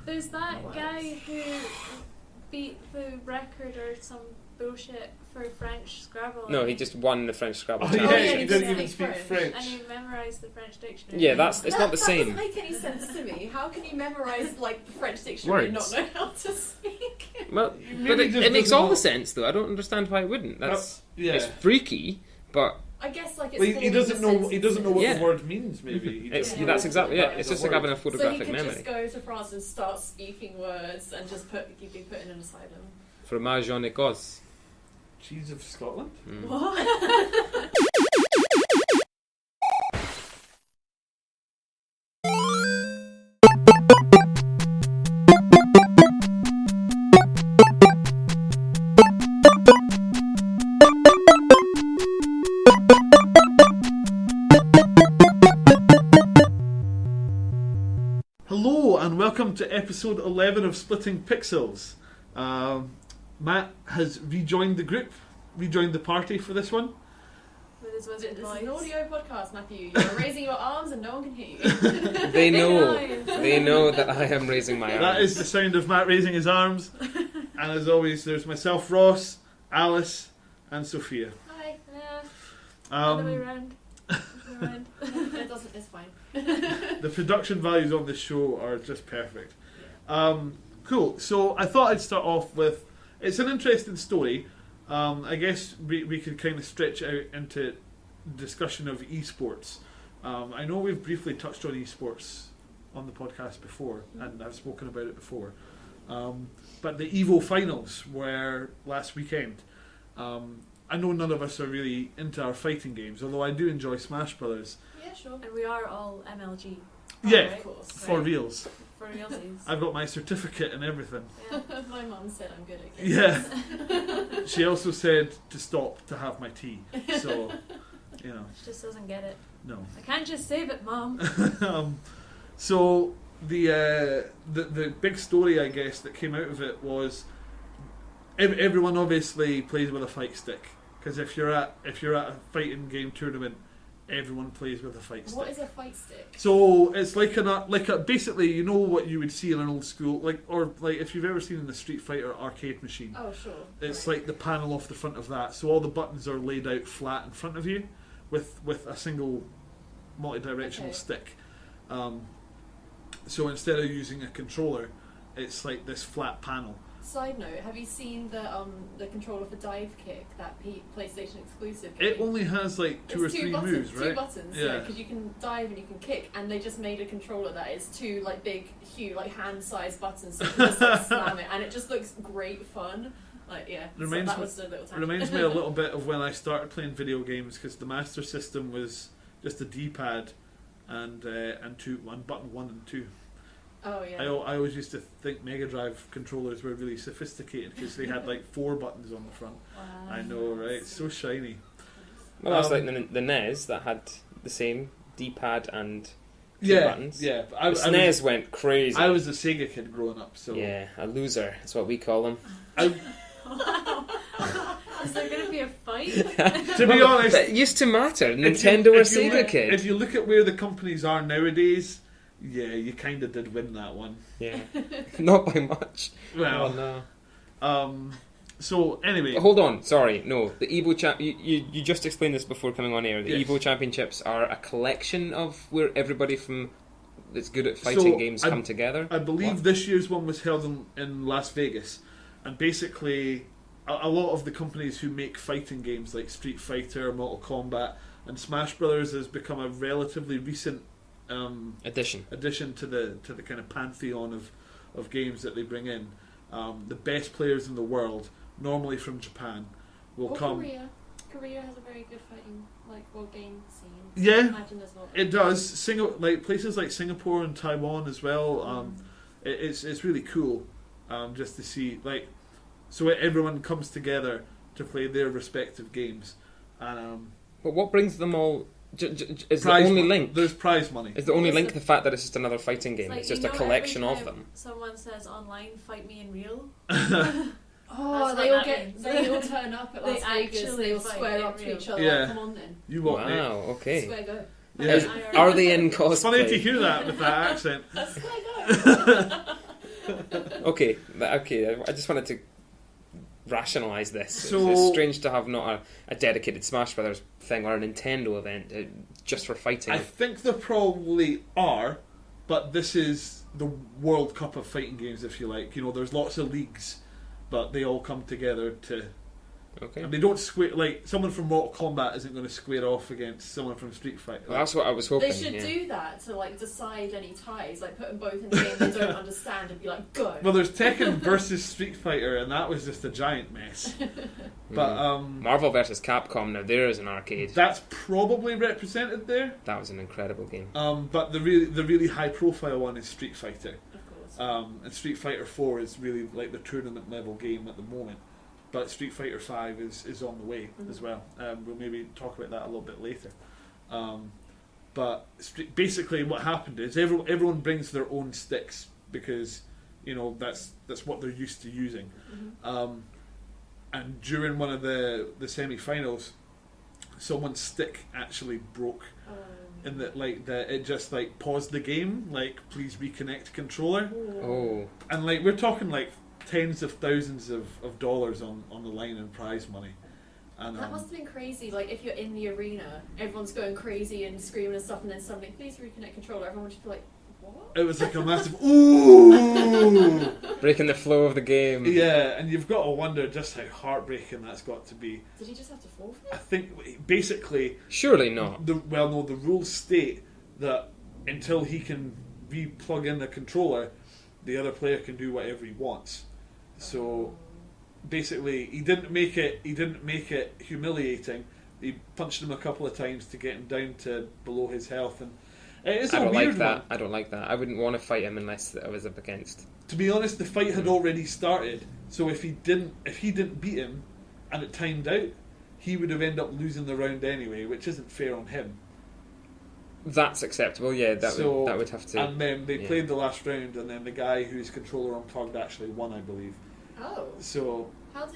There's that guy who beat the record or some bullshit for French Scrabble. No, he just won the French Scrabble Oh challenge. yeah, he didn't even speak French. And he memorised the French dictionary. Yeah, it's not the same. That doesn't make any sense to me. How can you memorise like the French dictionary and not Words. know how to speak? Well, Maybe but just it makes doesn't all know- the sense, though. I don't understand why it wouldn't. That's Yeah. It's freaky, but I guess like it's Well, he doesn't know. He doesn't know what Yeah. the word means. Maybe He it's doesn't know that's what exactly the it. word It's is just a like having a word. So he photographic could memory. just go to France and start speaking words and just be put in an asylum. Fromage en Écosse. Cheese of Scotland. Mm. What? Hello and welcome to episode 11 of Splitting Pixels. Matt has rejoined the group, rejoined the party for this one. With his This wizard is voice. an audio podcast, Matthew. You're raising your arms and no one can hear you. They know. They know. They know that I am raising my arms. That is the sound of Matt raising his arms. And as always, there's myself, Ross, Alice, and Sophia. Hi. Yeah, other way Um, round. Other way round. It doesn't. It's fine. the production values on this show are just perfect. Cool. So I thought I'd start off with, it's an interesting story. I guess we could kind of stretch out into discussion of eSports. I know we've briefly touched on eSports on the podcast before, and I've spoken about it before. But the EVO finals were last weekend. I know none of us are really into our fighting games, although I do enjoy Smash Brothers. Yeah, sure. And we are all MLG. Yeah, Of course. for Right. reals. For realsies. I've got my certificate and everything. Yeah. My mum said I'm good at games. Yeah. She also said to stop to have my tea. So, you know, She just doesn't get it. no. I can't just save it, Mom. So the big story, I guess, that came out of it was everyone obviously plays with a fight stick, because if you're at a fighting game tournament, everyone plays with a fight stick. What is a fight stick? So it's like a basically, you know what you would see in an old school, like if you've ever seen in a Street Fighter arcade machine. Oh, sure. It's like the panel off the front of that, so all the buttons are laid out flat in front of you, with a single multi-directional Okay. stick. So instead of using a controller, it's like this flat panel. Side note: have you seen the controller for Dive Kick, that PlayStation exclusive game? It only has like two or It's three buttons, moves, right? Two buttons, yeah, because you can dive and you can kick, and they just made a controller that is two like big, huge, like hand-sized buttons, so you can just like, slam it, and it just looks great fun. Like Reminds that me- was the little tangent. Reminds me a little bit of when I started playing video games, because the Master System was just a D-pad and one button 1 and 2. Oh yeah. I always used to think Mega Drive controllers were really sophisticated because they had like 4 buttons on the front. Wow. I know, right? It's so shiny. Well, that's Um, like the NES that had the same D-pad and two Yeah, buttons. yeah. But The SNES went crazy. I was a Sega kid growing up, so Yeah, a loser. That's what we call them. Is there going to be a fight? to be honest, That used to matter. if Nintendo you- or if you Sega look- kid. If you look at where the companies are nowadays, yeah, you kind of did win that one. Yeah, not by much. Well, Oh, no. So anyway, Hold on, sorry, no. The Evo you just explained this before coming on air. The Yes. Evo Championships are a collection of where everybody from that's good at fighting So, games I- come together. I believe What? this year's one was held in Las Vegas, and basically a lot of the companies who make fighting games like Street Fighter, Mortal Kombat, and Smash Brothers has become a relatively recent Addition. addition to the kind of pantheon of games that they bring in. The best players in the world, normally from Japan, will Or come. Korea. Korea has a very good fighting board game scene. Yeah, Imagine there's not. it does. Like places like Singapore and Taiwan as well. It's really cool just to see so everyone comes together to play their respective games. And But what brings them all? Is the prize only mon- link? There's prize money. Is the only Yes, link it- the fact that it's just another fighting game? Like, It's just you a know, collection every of time them. Someone says online, fight me in real. Oh, That's they what all that get. means. They all turn up at They Las Vegas. actually They all fight square in up to real. each other. Yeah. Like, come on then. You what, mate? Wow. Okay. Square go. Yeah. Are they in It's funny to cosplay? hear that with that accent. Square go. Okay. I just wanted to rationalise this. So- It's strange to have not a dedicated Smash Brothers thing or a Nintendo event just for fighting. I think there probably are, but this is the World Cup of fighting games, if you like. You know, there's lots of leagues, but they all come together to. Okay. And they don't square, like, someone from Mortal Kombat isn't going to square off against someone from Street Fighter. Well, that's what I was hoping. They should do that to like decide any ties, like put them both in the game they don't understand and be like, go. Well, there's Tekken versus Street Fighter, and that was just a giant mess. But Marvel versus Capcom, now there is an arcade. that's probably represented there. That was an incredible game. But the really high profile one is Street Fighter. Of course. And Street Fighter 4 is really like the tournament level game at the moment. But Street Fighter 5 is on the way as well. We'll maybe talk about that a little bit later. But basically what happened is everyone brings their own sticks because, you know, that's what they're used to using. And during one of the semi-finals, someone's stick actually broke. In that, it just like paused the game, like please reconnect controller. Oh. And like we're talking like tens of thousands of dollars on the line in prize money. And That must have been crazy. Like if you're in the arena, everyone's going crazy and screaming and stuff, and then suddenly, please reconnect controller. Everyone would just be like, what? it was like a massive ooh. Breaking the flow of the game. Yeah, and you've got to wonder just how heartbreaking that's got to be. Did he just have to forfeit? I think basically Surely not. the rules state that until he can re-plug in the controller, the other player can do whatever he wants. So basically, he didn't make it humiliating. He punched him a couple of times to get him down to below his health, and it's I a don't weird like that. one. I don't like that. I wouldn't want to fight him unless I was up against. To be honest, the fight had already started. So if he didn't beat him, and it timed out, he would have ended up losing the round anyway, which isn't fair on him. That's acceptable. Yeah, that would have to. And then they played the last round, and then the guy whose controller unplugged actually won, I believe. Oh. So How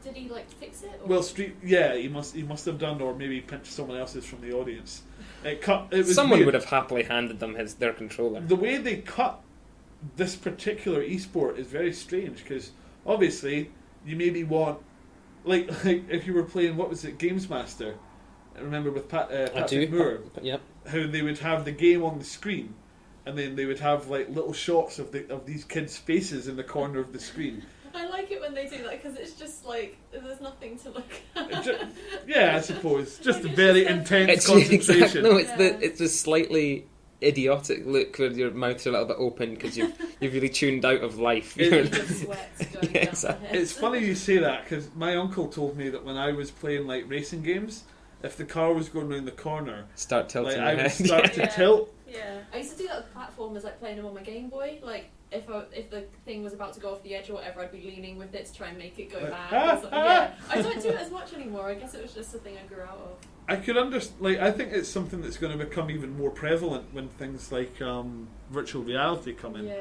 did he like fix it? Or? well, he must have done, or maybe pinched someone else's from the audience. It was Someone weird. would have happily handed them their controller. The way they cut this particular esport is very strange because obviously you maybe want like if you were playing, what was it, Games Master? I remember with Patrick Moore, Yep. how they would have the game on the screen, and then they would have like little shots of these kids' faces in the corner of the screen. I like it when they do that because it's just like there's nothing to look at. Yeah, I suppose just a Like, it's very just intense It's concentration. exactly, no, it's Yeah. it's a slightly idiotic look where your mouth's a little bit open because you've really tuned out of life. It- The sweat's going Yeah, down exactly. my head. It's funny you say that because my uncle told me that when I was playing like racing games, if the car was going round the corner, Start tilting like your I would head. start to Yeah. tilt. Yeah. I used to do that with platformers, like playing them on my Game Boy. Like if the thing was about to go off the edge or whatever, I'd be leaning with it to try and make it go Like, back. ah, or something. Yeah, I don't do it as much anymore. I guess it was just a thing I grew out of. I could understand. Like, I think it's something that's going to become even more prevalent when things like virtual reality come in. Yeah,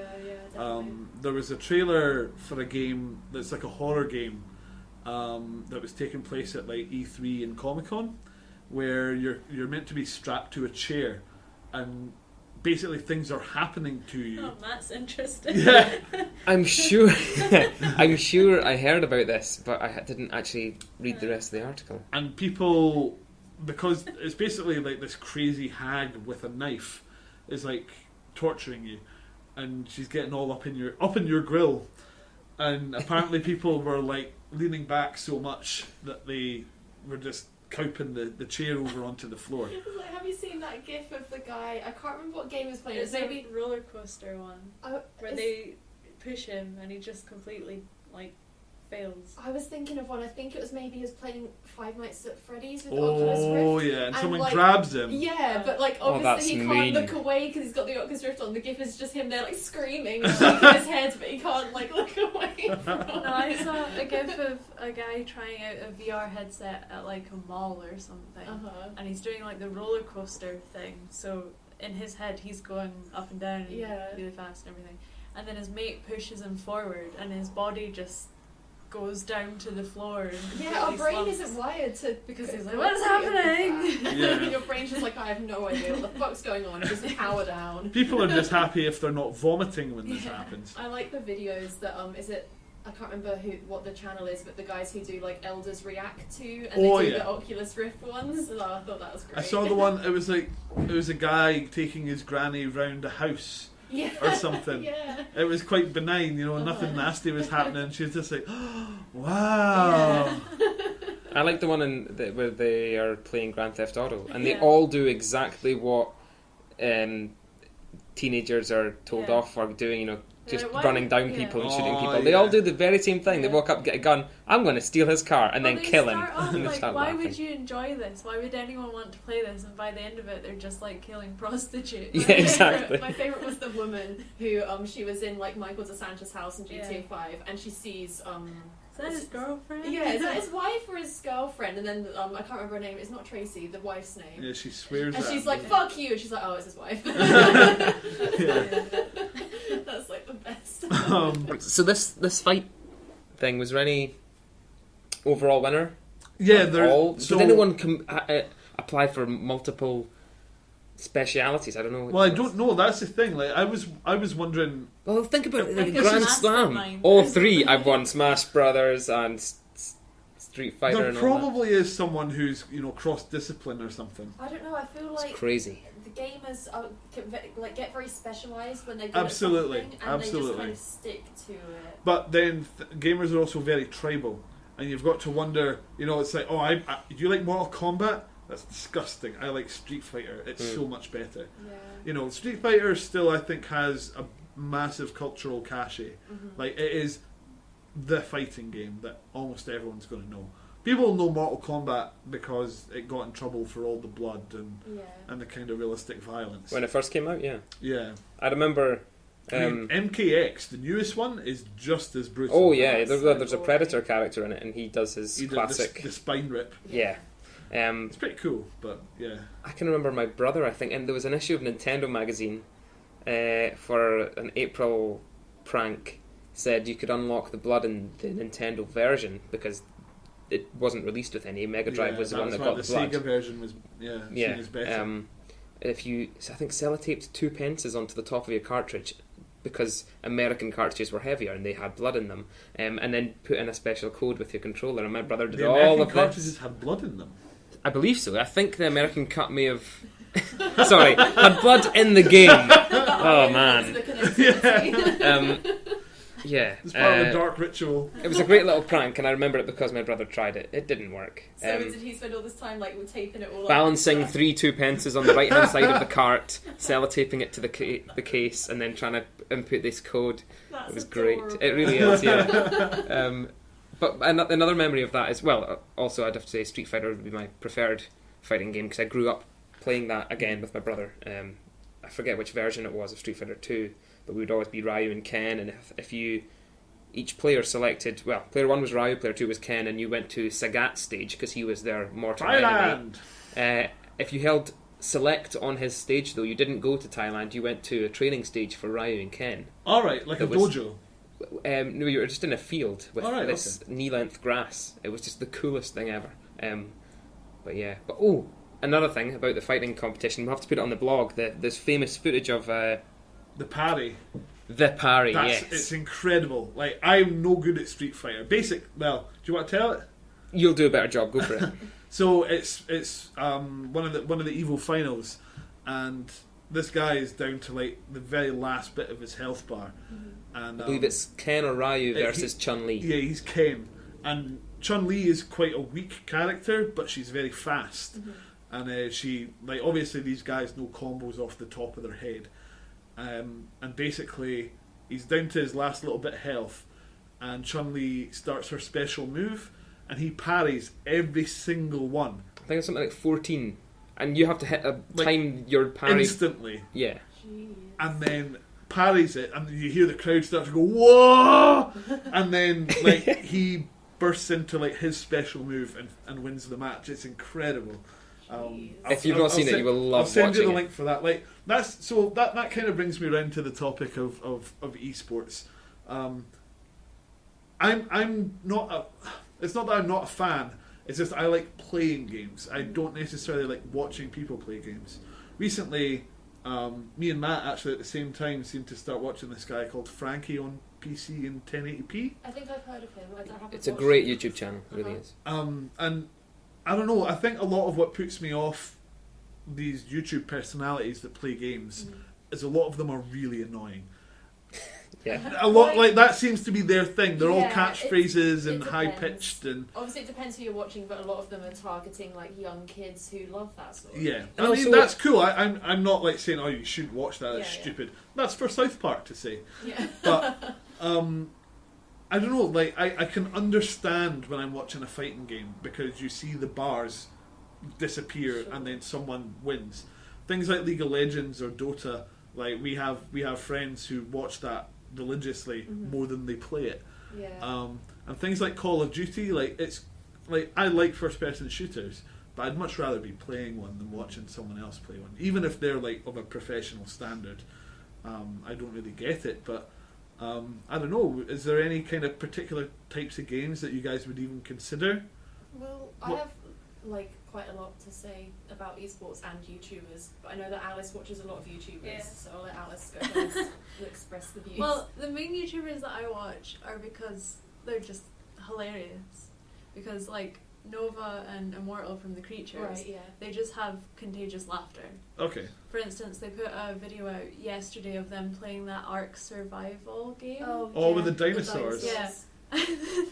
definitely. There was a trailer for a game that's like a horror game that was taking place at like E3 and Comic-Con, where you're meant to be strapped to a chair, and basically things are happening to you. Oh, that's interesting. Yeah, I'm sure. I'm sure I heard about this, but I didn't actually read the rest of the article. and people, because it's basically like this crazy hag with a knife is like torturing you, and she's getting all up in your grill, and apparently people were like leaning back so much that they were just coping the chair over onto the floor. Like, have you seen that GIF of the guy? I can't remember what game he was playing. It's It's maybe roller coaster one where it's- they push him and he just completely like fails. I was thinking of one. I think it was maybe he was playing Five Nights at Freddy's with Oculus Rift. Oh yeah, and someone like, grabs him. Yeah, but like Oh, that's obviously he can't mean. look away because he's got the Oculus Rift on. The GIF is just him there like screaming and shaking his head, but he can't like look away from No, I saw a gif of a guy trying out a VR headset at like a mall or something, and he's doing like the roller coaster thing. So in his head, he's going up and down Yeah. really fast and everything, and then his mate pushes him forward, and his body just goes down to the floor. And Yeah, our brain slumps. isn't wired to Because he's like, go "What's through happening?" that. Yeah. Your brain's just like, I have no idea what the fuck's going on. Just power down. People are just happy if they're not vomiting when this happens. I like the videos that is it. I can't remember what the channel is, but the guys who do like elders react to, and they do the Oculus Rift ones. Oh, I thought that was great. I saw the one. It was a guy taking his granny round a house. Yeah. Or something. Yeah. It was quite benign, nothing nasty was happening. She was just like, oh, wow. Yeah. I like the one where they are playing Grand Theft Auto, and they Yeah. all do exactly what teenagers are told Yeah. off for doing, just Like, why- running down yeah. people and shooting Oh, people. They yeah. all do the very same thing. They Yeah. walk up, get a gun, I'm going to steal his car, and Well, then they kill him. start off And they like, start why laughing. would you enjoy this? Why would anyone want to play this? And by the end of it, they're just like killing prostitutes. Yeah, exactly. My favourite was the woman who she was in like Michael DeSantis' house in GTA Yeah. 5, and she sees Is that his girlfriend? yeah, is that his wife or his girlfriend? And then I can't remember her name. It's not Tracy, the wife's name. Yeah, she swears And at she's him. like, "Fuck you!" And she's like, "Oh, it's his wife." That's like the best. So this fight thing, was there any overall winner? Yeah, Did anyone apply for multiple specialities? I don't know. Well, I don't know. That's the thing. Like, I was wondering. Well, think about it. Like The a Grand Slam. mastermind. All three. I've won Smash Brothers and Street Fighter There and all that. probably is someone who's cross discipline or something. I don't know. I feel It's like crazy. the gamers get very specialised when they do Absolutely, something, and they just absolutely. kind of stick to it. But then gamers are also very tribal, and you've got to wonder. It's like, oh, do you like Mortal Kombat? That's disgusting. I like Street Fighter. It's so much better. Yeah. Street Fighter still, I think, has a massive cultural cachet. Mm-hmm. Like, it is the fighting game that almost everyone's going to know. People know Mortal Kombat because it got in trouble for all the blood and the kind of realistic violence. When it first came out, yeah. Yeah. I remember... I mean, MKX, the newest one, is just as brutal. oh, yeah. That's There's so a Predator character in it, and he does his He did classic... the spine rip. Yeah. It's pretty cool, but yeah. I can remember my brother, I think, and there was an issue of Nintendo magazine for an April prank, said you could unlock the blood in the Nintendo version because it wasn't released with any. Mega Drive was the one that got the blood. Sega version was seen as better. If you, I think, sellotaped 2 pences onto the top of your cartridge because American cartridges were heavier and they had blood in them, and then put in a special code with your controller. And my brother did the all American of cartridges this. had blood in them. I believe so. I think the American cut may have. Sorry, had blood in the game. Oh man. Yeah. It's part of a dark ritual. It was a great little prank, and I remember it because my brother tried it. It didn't work. So did he spend all this time like taping it all up? Balancing 3 2-pences on the right hand side of the cart, sellotaping it to the case, and then trying to input this code. That's It was adorable. great. It really is, yeah. But another memory of that is, well, also I'd have to say Street Fighter would be my preferred fighting game because I grew up playing that again with my brother. I forget which version it was of Street Fighter 2, but we would always be Ryu and Ken, and if you... Each player selected... Well, player 1 was Ryu, player 2 was Ken, and you went to Sagat stage because he was their mortal enemy. Thailand! If you held select on his stage, though, you didn't go to Thailand, you went to a training stage for Ryu and Ken. Alright, like It a was- dojo. No, you were just in a field with Alright, this knee-length grass. It was just the coolest thing ever. But yeah. But another thing about the fighting competition, we'll have to put it on the blog. There's famous footage of The parry. the parry. It's Yes, incredible. Like, I'm no good at Street Fighter. Well, do you want to tell it? you'll do a better job. Go for it. So it's one of the evil finals, and this guy is down to like the very last bit of his health bar, and I believe it's Ken or Ryu versus Chun Li. yeah, he's Ken, and Chun Li is quite a weak character, but she's very fast, and she like obviously these guys know combos off the top of their head, and basically he's down to his last little bit of health, and Chun Li starts her special move, and he parries every single one. I think it's something like 14, and you have to hit Like, time your parry. Instantly, Yeah. Jeez. and then parries it, and you hear the crowd start to go whoa, and then like he bursts into like his special move and wins the match. It's incredible. If you've not seen it, you will love I'll send you watching the it. link for that. Like that kind of brings me around to the topic of eSports. I'm not a. It's not that I'm not a fan. It's just I like playing games. I don't necessarily like watching people play games. Recently, me and Matt actually at the same time seemed to start watching this guy called Frankie on PC in 1080p. I think I've heard of him. I haven't It's a watched great him. YouTube channel, it really is. And I don't know. I think a lot of what puts me off these YouTube personalities that play games is a lot of them are really annoying. Yeah. A lot like that seems to be their thing. They're all Yeah, catchphrases and it high depends. pitched and Obviously, it depends who you're watching, but a lot of them are targeting like young kids who love that sort of. yeah. And I mean also- that's cool. I'm not like saying oh you should watch that. That's Yeah, yeah. stupid. That's for South Park to say. Yeah. But I don't know. Like I can understand when I'm watching a fighting game because you see the bars disappear Sure. and then someone wins. Things like League of Legends or Dota. Like we have friends who watch that religiously more than they play it. Yeah. And things like Call of Duty, like it's like I like first person shooters, but I'd much rather be playing one than watching someone else play one, even if they're like of a professional standard. I don't really get it, but I don't know. Is there any kind of particular types of games that you guys would even consider? Well, I What- have like quite a lot to say about esports and YouTubers, but I know that Alice watches a lot of YouTubers, Yeah. so I'll let Alice go first and express the views. Well, the main YouTubers that I watch are because they're just hilarious. Because like Nova and Immortal from The Creatures, right, yeah. they just have contagious laughter. Okay. For instance, they put a video out yesterday of them playing that Ark Survival game. Oh, with the dinosaurs. Yeah. The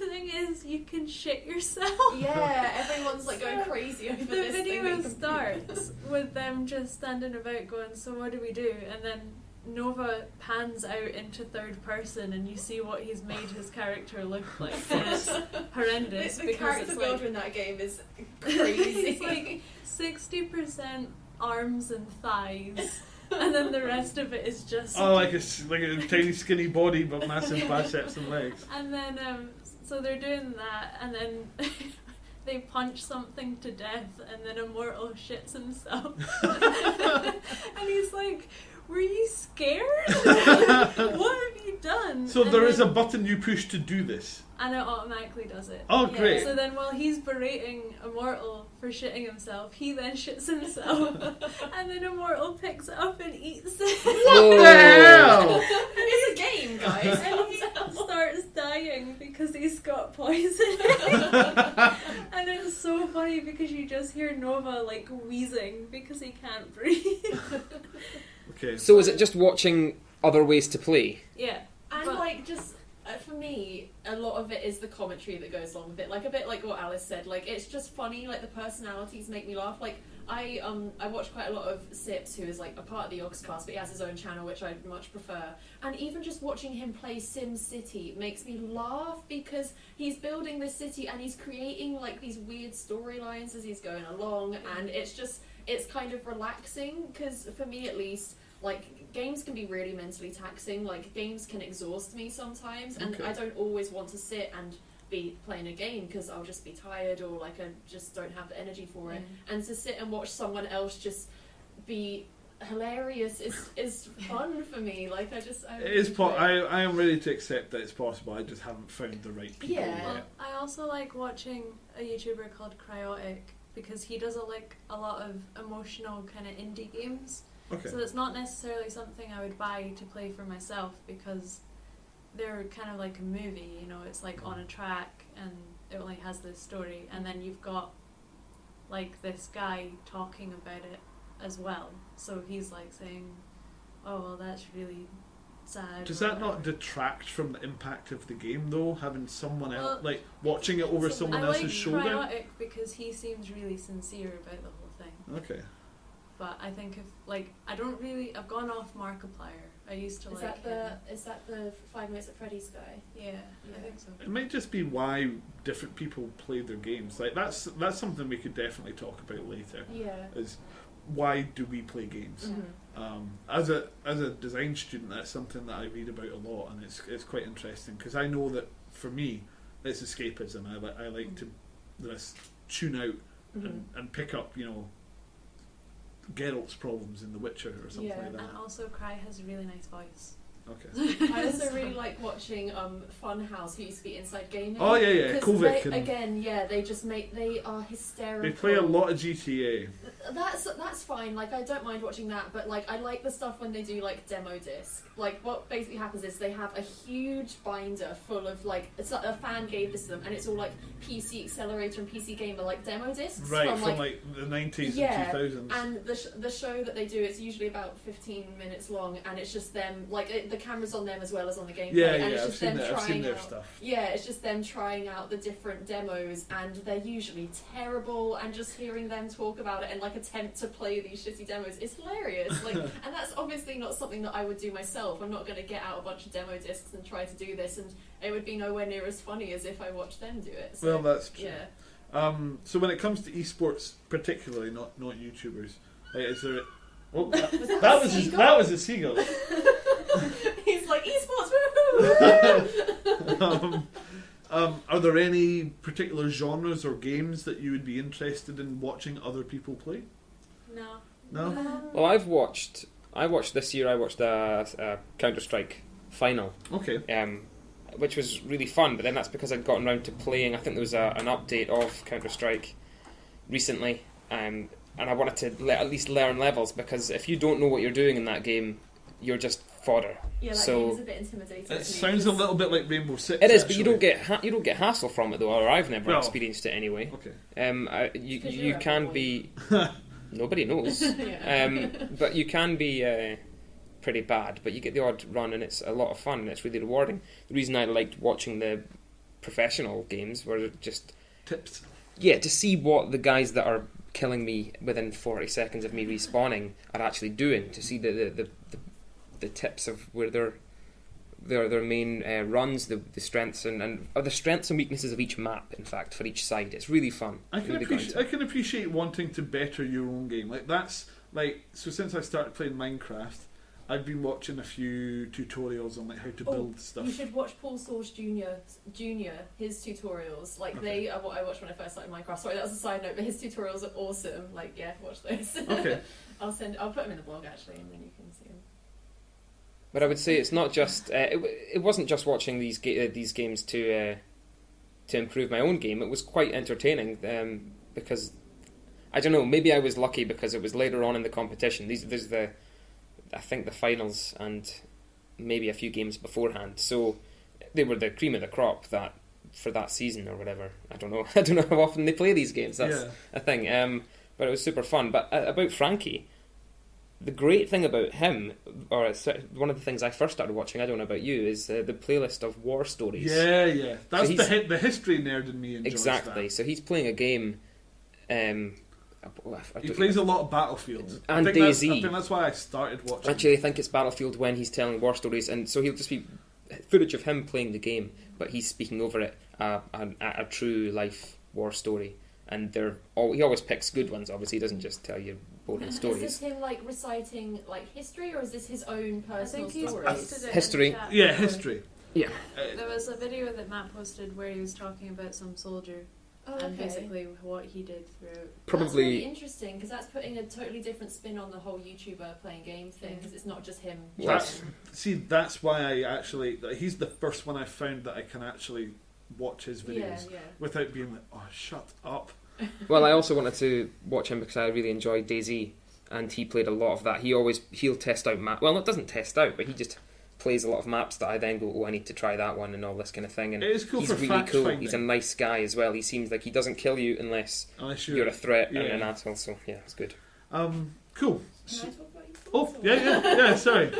thing is, you can shit yourself. Yeah, everyone's like going So, crazy over The this thing. video that you can starts with them just standing about going, so what do we do? And then Nova pans out into third person and you see what he's made his character look like. And it's horrendous The because character it's builder like, in that game is crazy. it's like 60% arms and thighs. And then the rest of it is just Oh, like a tiny skinny body but massive biceps and legs. And then, so they're doing that, and then they punch something to death, and then Immortal shits himself. And he's like, were you scared? What have you done? So and there is a then- button you push to do this. And it automatically does it. Oh, Yeah. great. So then while he's berating Immortal for shitting himself, he then shits himself. And then Immortal picks it up and eats it. What the hell? It's a game, guys. And he starts dying because he's got poison. And it's so funny because you just hear Nova like wheezing because he can't breathe. Okay. So is it just watching other ways to play? Yeah. And But- like just for me, a lot of it is the commentary that goes along with it. Like a bit like what Alice said. Like it's just funny. Like the personalities make me laugh. Like I watch quite a lot of Sips, who is like a part of the Oxcast, but he has his own channel, which I much prefer. And even just watching him play Sim City makes me laugh because he's building this city and he's creating like these weird storylines as he's going along, and it's kind of relaxing because for me at least. Like, games can be really mentally taxing. Like, games can exhaust me sometimes. And Okay. I don't always want to sit and be playing a game because I'll just be tired or, like, I just don't have the energy for it. And to sit and watch someone else just be hilarious is fun for me. Like, I It is. enjoy it. I am ready to accept that it's possible. I just haven't found the right people Yeah. Well, yet. I also like watching a YouTuber called Cryotic because he does a lot of emotional kind of indie games. Okay. So it's not necessarily something I would buy to play for myself because they're kind of like a movie, you know, it's like on a track and it only has this story, and then you've got like this guy talking about it as well. So he's like saying, oh well, that's really sad. Does or that not whatever. detract from the impact of the game though? Having someone Well, else like watching it over so someone I else's like shoulder. Cryotic because he seems really sincere about the whole thing. Okay. But I think if like I've gone off Markiplier. I used to Is like that him. the 5 Minutes at Freddy's guy? Yeah, I think so. It might just be why different people play their games. Like that's something we could definitely talk about later. Yeah. Is why do we play games? Mhm. As a design student, that's something that I read about a lot, and it's quite interesting because I know that for me, it's escapism. I like to just tune out and pick up, you know, Geralt's problems in The Witcher or something Yeah. like that. And also Cry has a really nice voice. Okay. I also really like watching Funhouse, who used to be Inside Gaming. Oh yeah, 'Cause Kovic. they, again, yeah, they just they are hysterical. They play a lot of GTA. That's fine. Like, I don't mind watching that, but like, I like the stuff when they do like demo disc. Like, what basically happens is they have a huge binder full of like, it's like a fan gave this to them, and it's all like PC Accelerator and PC Gamer like demo discs Right, from like the 90s and 2000s. And the show that they do, it's usually about 15 minutes long, and it's just them, like, the camera's on them as well as on the gameplay. Yeah, and yeah, it's I've just seen them that. I've seen trying their out, stuff. yeah, it's just them trying out the different demos, and they're usually terrible, and just hearing them talk about it and like attempt to play these shitty demos is hilarious. Like, and that's obviously not something that I would do myself. I'm not going to get out a bunch of demo discs and try to do this, and it would be nowhere near as funny as if I watched them do it. So, Well, that's true. yeah. So when it comes to esports, particularly not YouTubers, like, is there? Oh, that was a seagull. He's like, eSports, woohoo! Are there any particular genres or games that you would be interested in watching other people play? No. No. Well, I watched this year. I watched a Counter-Strike final, Okay. which was really fun. But then that's because I'd gotten around to playing. I think there was an update of Counter-Strike recently, and I wanted to at least learn levels, because if you don't know what you're doing in that game, you're just fodder. Yeah, that So game is a bit intimidating. It sounds a little bit like Rainbow Six. it is, but actually. you don't get hassle from it though, or I've never Well, experienced it anyway. Okay. You can be. Nobody knows. Yeah. But you can be pretty bad, but you get the odd run, and it's a lot of fun, and it's really rewarding. The reason I liked watching the professional games were just Tips. to see what the guys that are killing me within 40 seconds of me respawning are actually doing, to see the tips of where their main runs, the strengths and the strengths and weaknesses of each map. In fact, for each side, it's really fun. I can appreciate wanting to better your own game. Like, that's like, so since I started playing Minecraft, I've been watching a few tutorials on like how to build stuff. You should watch Paul Source Jr. His tutorials. Like, they are what I watched when I first started Minecraft. Sorry, that was a side note, but his tutorials are awesome. Like, yeah, watch those. Okay. I'll put them in the blog actually, and then you can see them. But I would say it's not just. It wasn't just watching these games to improve my own game. It was quite entertaining because I don't know. Maybe I was lucky because it was later on in the competition. There's I think the finals and maybe a few games beforehand. So they were the cream of the crop for that season or whatever. I don't know. I don't know how often they play these games. That's a thing. But it was super fun. But about Frankie. The great thing about him, or one of the things I first started watching, I don't know about you, is the playlist of war stories. Yeah. That's the history nerd in me enjoys exactly. that. So he's playing a game. He plays a lot of Battlefield. And I DayZ. think that's why I started watching. Actually, I think it's Battlefield when he's telling war stories, and so he'll just be footage of him playing the game, but he's speaking over it, a true life war story. And he always picks good ones. Obviously, he doesn't just tell you boring stories. Is this him like reciting like history, or is this his own personal I think he's story? posted it History. in the chat. Yeah, history. Yeah. There was a video that Matt posted where he was talking about some soldier and basically what he did through. Probably. That's really interesting, because that's putting a totally different spin on the whole YouTuber playing game thing, because it's not just him. That's why I actually. He's the first one I found that I can actually watch his videos without being like, oh, shut up. Well, I also wanted to watch him because I really enjoyed DayZ, and he played a lot of that. He'll test out map. Well, it doesn't test out, but he just plays a lot of maps that I then go, oh, I need to try that one and all this kind of thing. And it is cool. He's for really fact cool. finding. He's a nice guy as well. He seems like he doesn't kill you unless you're a threat and an asshole. So yeah, it's good. Cool. Can I talk about esports? Oh yeah. Sorry.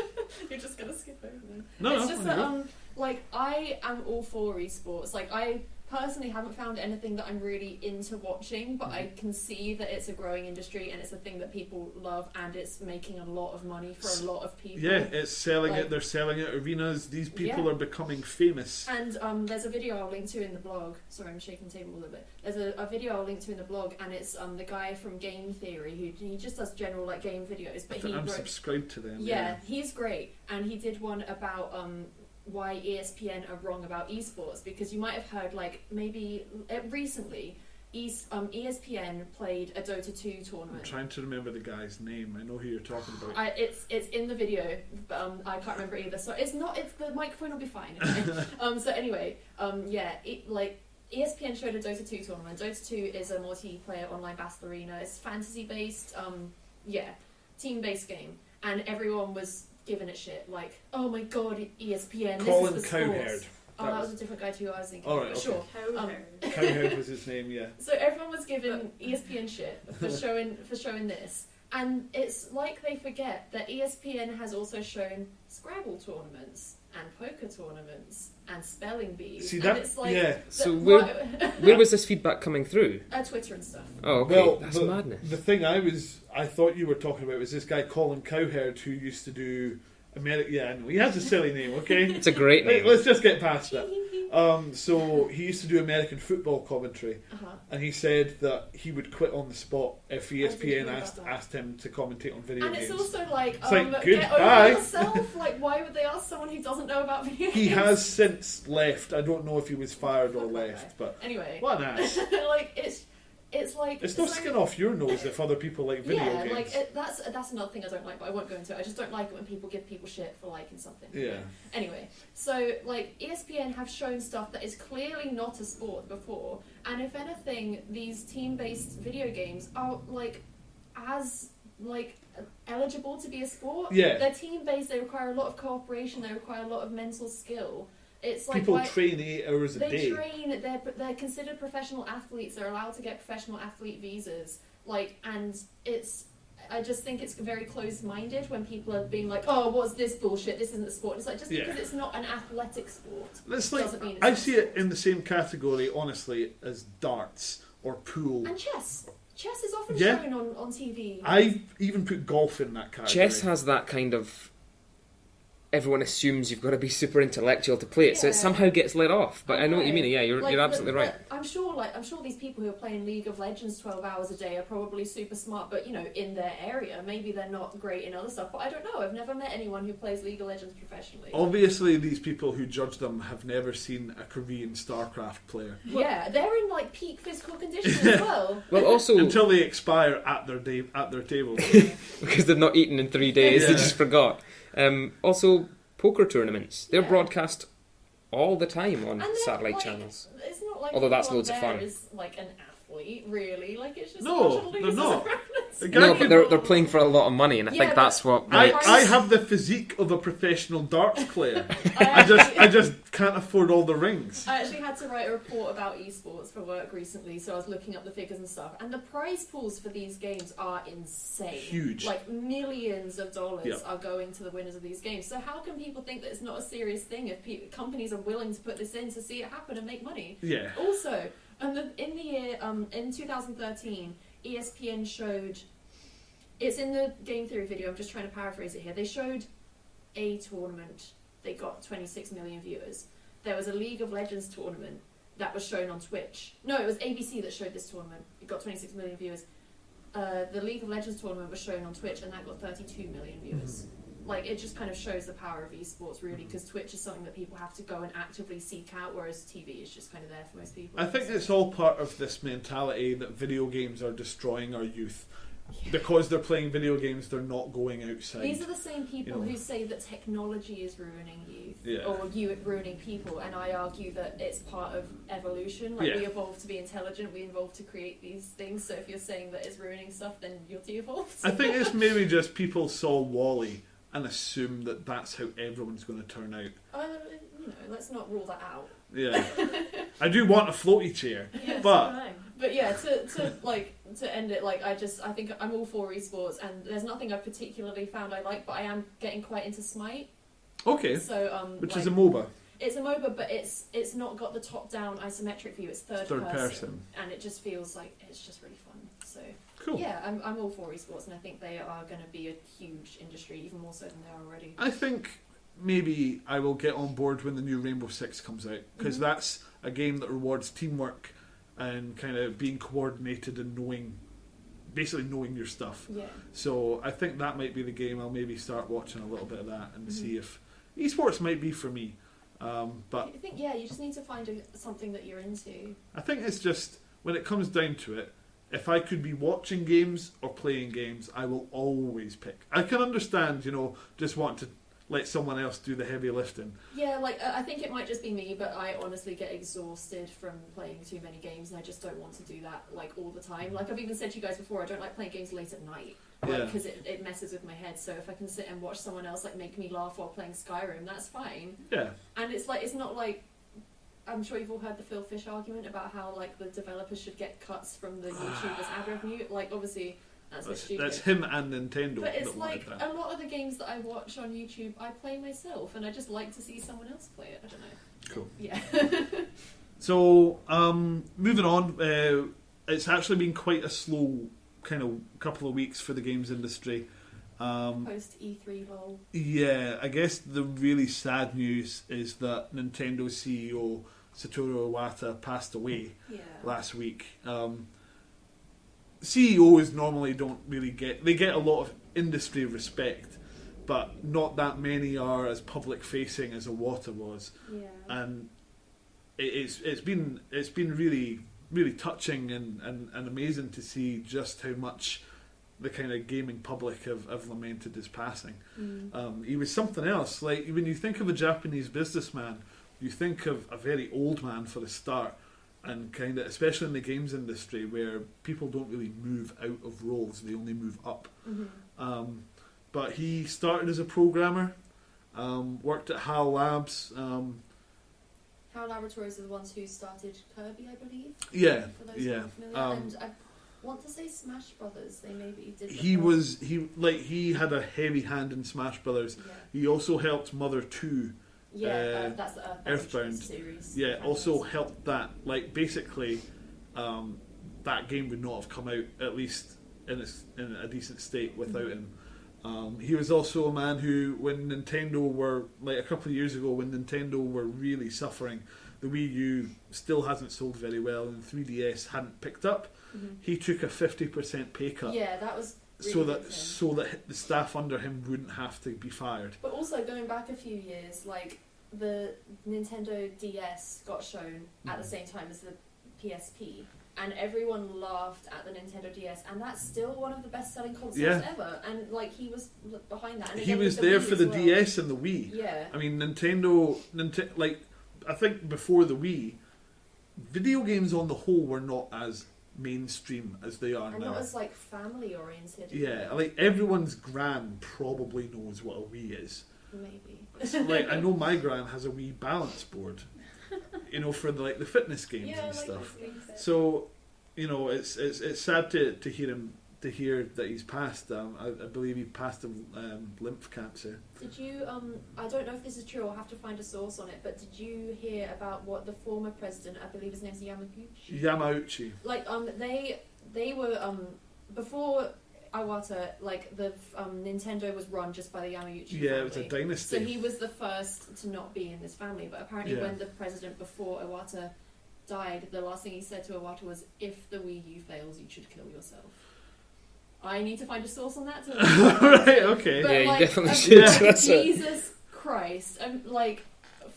You're just gonna skip over them. No, it's just that like, I am all for esports. Like, I personally haven't found anything that I'm really into watching, but I can see that it's a growing industry and it's a thing that people love, and it's making a lot of money for a lot of people. Yeah, it's selling it. They're selling it arenas. These people are becoming famous. And there's a video I'll link to in the blog. Sorry, I'm shaking the table a little bit. There's a video I'll link to in the blog, and it's the guy from Game Theory who he just does general like game videos. But I'm subscribed to them. Yeah, he's great, and he did one about why ESPN are wrong about esports, because you might have heard like maybe recently ESPN played a Dota 2 I'm tournament. trying to remember the guy's name. I know who you're talking about. It's in the video, but I can't remember either. So it's the microphone will be fine. Okay? So anyway, ESPN showed a Dota 2 tournament. Dota 2 is a multiplayer online battle arena. It's fantasy based, team based game, and everyone was giving it shit. Like, oh my god, ESPN, Colin this is for Cowherd. sports. Oh, that was a different guy too. I was thinking. All right, But okay. sure. Cowherd was his name, yeah. So everyone was giving ESPN shit for showing this, and it's like they forget that ESPN has also shown Scrabble tournaments and poker tournaments and spelling bees. See, and that- it's like, yeah. So where was this feedback coming through? Twitter and stuff. Oh, okay. Well, That's madness. The thing I thought you were talking about was this guy Colin Cowherd who used to do Yeah, I know. He has a silly name, okay? It's a great name. Let's just get past that. So he used to do American football commentary, and he said that he would quit on the spot if ESPN asked him to commentate on video and games. it's also like, like, get goodbye. over yourself. Like, why would they ask someone who doesn't know about video games? He has since left. I don't know if he was fired or Fuck that left, guy. but Anyway, what an ass. like it's like It's no so- skin off your nose if other people like video yeah, games. like that's another thing I don't like, but I won't go into it. I just don't like it when people give people shit for liking something. Yeah. Anyway, so like ESPN have shown stuff that is clearly not a sport before, and if anything, these team-based video games are as eligible to be a sport. Yeah. They're team-based. They require a lot of cooperation. They require a lot of mental skill. It's like People train 8 hours a they day. train. They're considered professional athletes. They're allowed to get professional athlete visas. And I just think it's very closed-minded when people are being like, "Oh, what's this bullshit? This isn't a sport." It's like just because it's not an athletic sport It's like, doesn't mean it's I not see a it in the same category, honestly, as darts or pool. And chess. Chess is often Yeah. shown on TV. I even put golf in that category. Chess has that kind of. Everyone assumes you've got to be super intellectual to play it, so it Yeah. somehow gets let off. But I know what you mean. Yeah, you're Like, absolutely right. I'm sure these people who are playing League of Legends 12 hours a day are probably super smart, but in their area, maybe they're not great in other stuff. But I don't know. I've never met anyone who plays League of Legends professionally. Obviously, these people who judge them have never seen a Korean StarCraft player Yeah, they're in peak physical condition as well. Well, also until they expire at their table. because they've not eaten in 3 days, they Yeah. just forgot. Also, poker tournaments. They're Yeah. broadcast all the time on And they're, satellite channels. It's not like Although that's everyone loads of there fun. is an athlete, really. It's just No, a bunch of they're losers not. around. The guy No, can- but they're playing for a lot of money, and I Yeah, think that's what I makes. have the physique of a professional darts player. I I just can't afford all the rings. I actually had to write a report about eSports for work recently, so I was looking up the figures and stuff. And the prize pools for these games are insane. Huge. Millions of dollars Yep. are going to the winners of these games. So how can people think that it's not a serious thing if companies are willing to put this in to see it happen and make money? Yeah. Also, in 2013, ESPN showed. It's in the game theory video. I'm just trying to paraphrase it here. They showed a tournament. They got 26 million viewers. There was a League of Legends tournament that was shown on Twitch. No, it was ABC that showed this tournament. It got 26 million viewers. The League of Legends tournament was shown on Twitch, and that got 32 million viewers. It just kind of shows the power of esports, really, because Twitch is something that people have to go and actively seek out, whereas TV is just kind of there for most people. I think it's all part of this mentality that video games are destroying our youth. Because they're playing video games, they're not going outside. These are the same people You know. who say that technology is ruining youth, Yeah. or ruining people, and I argue that it's part of evolution. Yeah. We evolved to be intelligent, we evolved to create these things, so if you're saying that it's ruining stuff, then you're de-evolved. I think it's maybe just people saw Wall-E and assume that that's how everyone's going to turn out. Let's not rule that out. Yeah. I do want a floaty chair, Yes, but But yeah, to end it, I think I'm all for esports, and there's nothing I've particularly found I like, but I am getting quite into Smite. okay. So Which is a MOBA. It's a MOBA, but it's not got the top-down isometric view. It's third person, and it just feels like it's just really fun. So Cool. yeah, I'm all for esports, and I think they are going to be a huge industry, even more so than they are already. I think maybe I will get on board when the new Rainbow Six comes out, because that's a game that rewards teamwork and kind of being coordinated and basically knowing your stuff. Yeah. So I think that might be the game. I'll maybe start watching a little bit of that and see if esports might be for me. But I think you just need to find something that you're into. I think it's just when it comes down to it, if I could be watching games or playing games, I will always pick. I can understand, just wanting to let someone else do the heavy lifting. Yeah, like I think it might just be me, but I honestly get exhausted from playing too many games, and I just don't want to do that like all the time. Like I've even said to you guys before, I don't like playing games late at night because it messes with my head. So if I can sit and watch someone else like make me laugh while playing Skyrim, that's fine. Yeah. And it's not like, I'm sure you've all heard the Phil Fish argument about how like the developers should get cuts from the YouTubers' ad revenue. Like obviously that's a bit stupid. That's him and Nintendo. But it's that like wanted that. a lot of the games that I watch on YouTube, I play myself, and I just like to see someone else play it. I don't know. Cool. Yeah. So, moving on, it's actually been quite a slow kind of couple of weeks for the games industry. Post E3 lol. Yeah, I guess the really sad news is that Nintendo CEO Satoru Iwata passed away last week. CEOs normally don't really get a lot of industry respect, but not that many are as public facing as Iwata was. Yeah. And it's been really really touching and amazing to see just how much the kind of gaming public have lamented his passing. He was something else. Like when you think of a Japanese businessman, you think of a very old man for a start, and kind of especially in the games industry where people don't really move out of roles, they only move up. But he started as a programmer, worked at HAL Labs. HAL Laboratories are the ones who started Kirby, I believe. Yeah, For those who yeah. are familiar. And I want to say Smash Brothers. They maybe did. He had a heavy hand in Smash Brothers. Yeah. He also helped Mother 2. That's the Earthbound series. Yeah, also helped that. Like basically, that game would not have come out at least in a decent state without him. He was also a man who, when Nintendo were like a couple of years ago, when Nintendo were really suffering, the Wii U still hasn't sold very well, and 3DS hadn't picked up. He took a 50% pay cut. Yeah, that was. Really so that the staff under him wouldn't have to be fired. But also going back a few years, like the Nintendo DS got shown at the same time as the PSP, and everyone laughed at the Nintendo DS, and that's still one of the best-selling consoles ever. And like he was behind that. And he again, was with the there Wii for as the well. DS and the Wii. Yeah. I mean, Nintendo, like I think before the Wii, video games on the whole were not as mainstream as they are And now. not as like family oriented. Yeah, like everyone's gran probably knows what a Wii is. Maybe. So, like I know my gran has a Wii balance board, for the fitness games and stuff. So, it's sad to hear that he's passed. I believe he passed of lymph cancer. Did you? I don't know if this is true. I'll have to find a source on it. But did you hear about what the former president, I believe his name's Yamauchi. Like they were before Iwata, like the Nintendo was run just by the Yamauchi family. Yeah, it was a dynasty. So he was the first to not be in this family. But apparently, when the president before Iwata died, the last thing he said to Iwata was, "If the Wii U fails, you should kill yourself." I need to find a source on that. Right, okay. But, yeah, you like, definitely should. Jesus Christ! I'm like,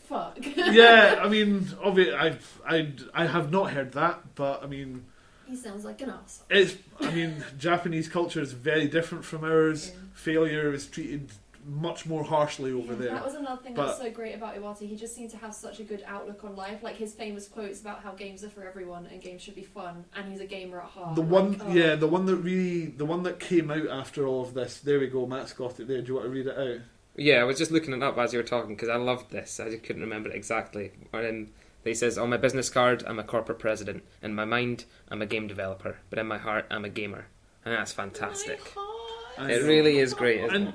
fuck. Yeah, I mean, obviously, I have not heard that, but I mean, He sounds like an arsehole. It's, I mean, Japanese culture is very different from ours. Yeah. Failure is treated much more harshly over there. That was another thing But- that's so great about Iwata. He just seemed to have such a good outlook on life. Like his famous quotes about how games are for everyone and games should be fun, and he's a gamer at heart. The Like, one, oh. yeah, the one that came out after all of this. There we go. Matt's got it there. Do you want to read it out? Yeah, I was just looking it up as you were talking because I loved this. I just couldn't remember it exactly. He says, on my business card, I'm a corporate president. In my mind, I'm a game developer. But in my heart, I'm a gamer. And that's fantastic. It really is great, isn't it?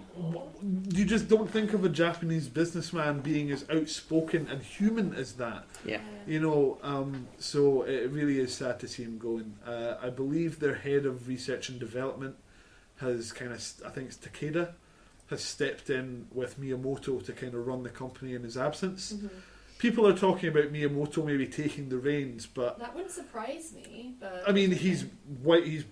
And you just don't think of a Japanese businessman being as outspoken and human as that. Yeah. You know, so it really is sad to see him going. I believe their head of research and development has kind of, I think it's Takeda, has stepped in with Miyamoto to kind of run the company in his absence. Mhm. People are talking about Miyamoto maybe taking the reins, but That wouldn't surprise me. But I mean, he's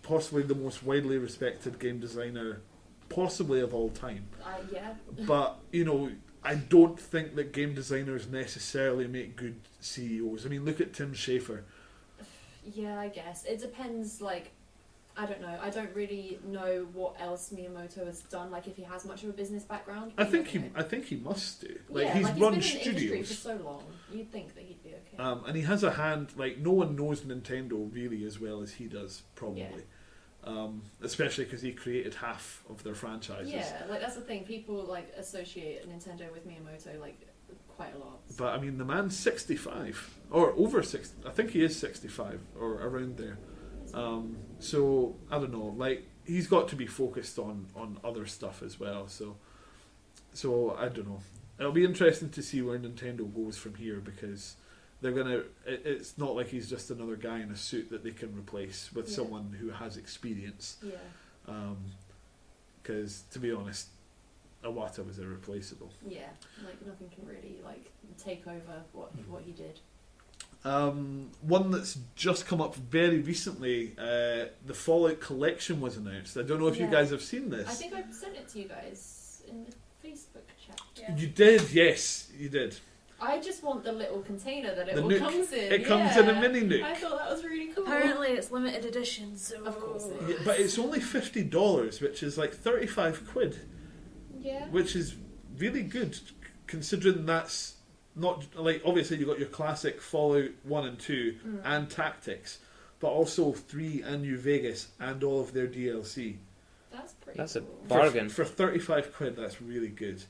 possibly the most widely respected game designer, possibly of all time. yeah. But you know, I don't think that game designers necessarily make good CEOs. I mean, look at Tim Schafer. Yeah, I guess it depends. Like, I don't know. I don't really know what else Miyamoto has done. Like, if he has much of a business background. I think he must do. Like, yeah, he's like run been in the industry studios. for so long. You'd think that he'd be okay. And he has a hand, like, no one knows Nintendo really as well as he does, probably. Especially because he created half of their franchises. Yeah, like, that's the thing. People, like, associate Nintendo with Miyamoto, like, quite a lot. But, I mean, the man's 65. Or over 60. I think he is 65, or around there. So, I don't know. Like, he's got to be focused on other stuff as well. So I don't know. It'll be interesting to see where Nintendo goes from here, because they're gonna. It's not like he's just another guy in a suit that they can replace with someone who has experience. Yeah. Because to be honest, Iwata was irreplaceable. Yeah, like nothing can really like take over what he did. One that's just come up very recently, the Fallout collection was announced. I don't know if you guys have seen this. I think I sent it to you guys in the Facebook chat. Yeah. You did, yes, you did. I just want the little container that it The all Nook. comes in. It comes in a mini Nook. I thought that was really cool. Apparently it's limited edition, so Of course it Yeah, but it's only $50, which is like 35 quid, Yeah. which is really good considering that's not like, obviously you've got your classic Fallout 1 and 2 and Tactics, but also 3 and New Vegas and all of their DLC. That's a cool. bargain. For 35 quid, that's really good.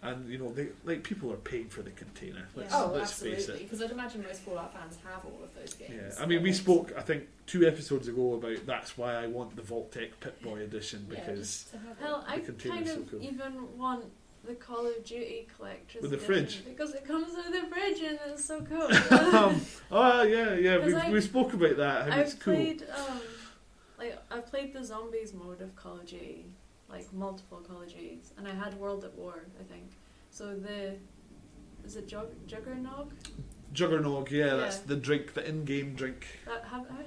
And you know, people are paying for the container. Let's face Absolutely. it. Because I'd imagine most Fallout fans have all of those games. Yeah, I mean, we spoke, I think, 2 episodes ago about that's why I want the Vault-Tec Pip-Boy edition, because just to have it. hell, I The container's kind so of cool. even want the Call of Duty collector's With the edition, fridge. because it comes with a fridge and it's so cool. yeah, 'Cause we spoke about that. How it's I've cool. played I've played the zombies mode of Call of Duty, like multiple Call of Duties, and I had World at War, I think. So is it Juggernog? Juggernog, yeah, Yeah. that's the drink, the in-game drink.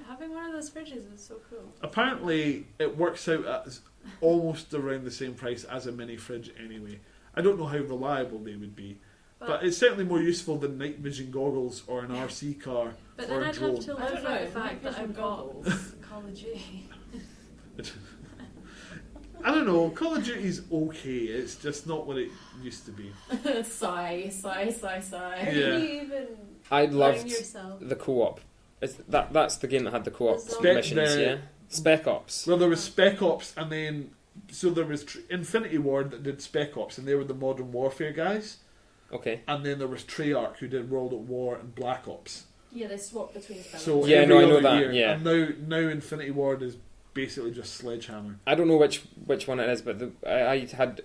Having one of those fridges is so cool. Apparently, it works out at almost around the same price as a mini fridge anyway. I don't know how reliable they would be, but it's certainly more useful than night vision goggles or an RC car But or then a I'd drone. have to I live don't with know, the fact that I night vision bought goggles. Call of Duty. I don't know, Call of Duty's okay, it's just not what it used to be. Sigh. How Yeah. can you even I blame loved yourself? the co-op. That's the game that had the co-op Spec- missions, yeah? Spec Ops. Well, there was Spec Ops, and then so there was Infinity Ward that did Spec Ops, and they were the Modern Warfare guys. Okay. And then there was Treyarch who did World at War and Black Ops. Yeah, they swap between spells. So Yeah, every no, I know other that, year, yeah. And now Infinity Ward is basically just Sledgehammer. I don't know which one it is, but I had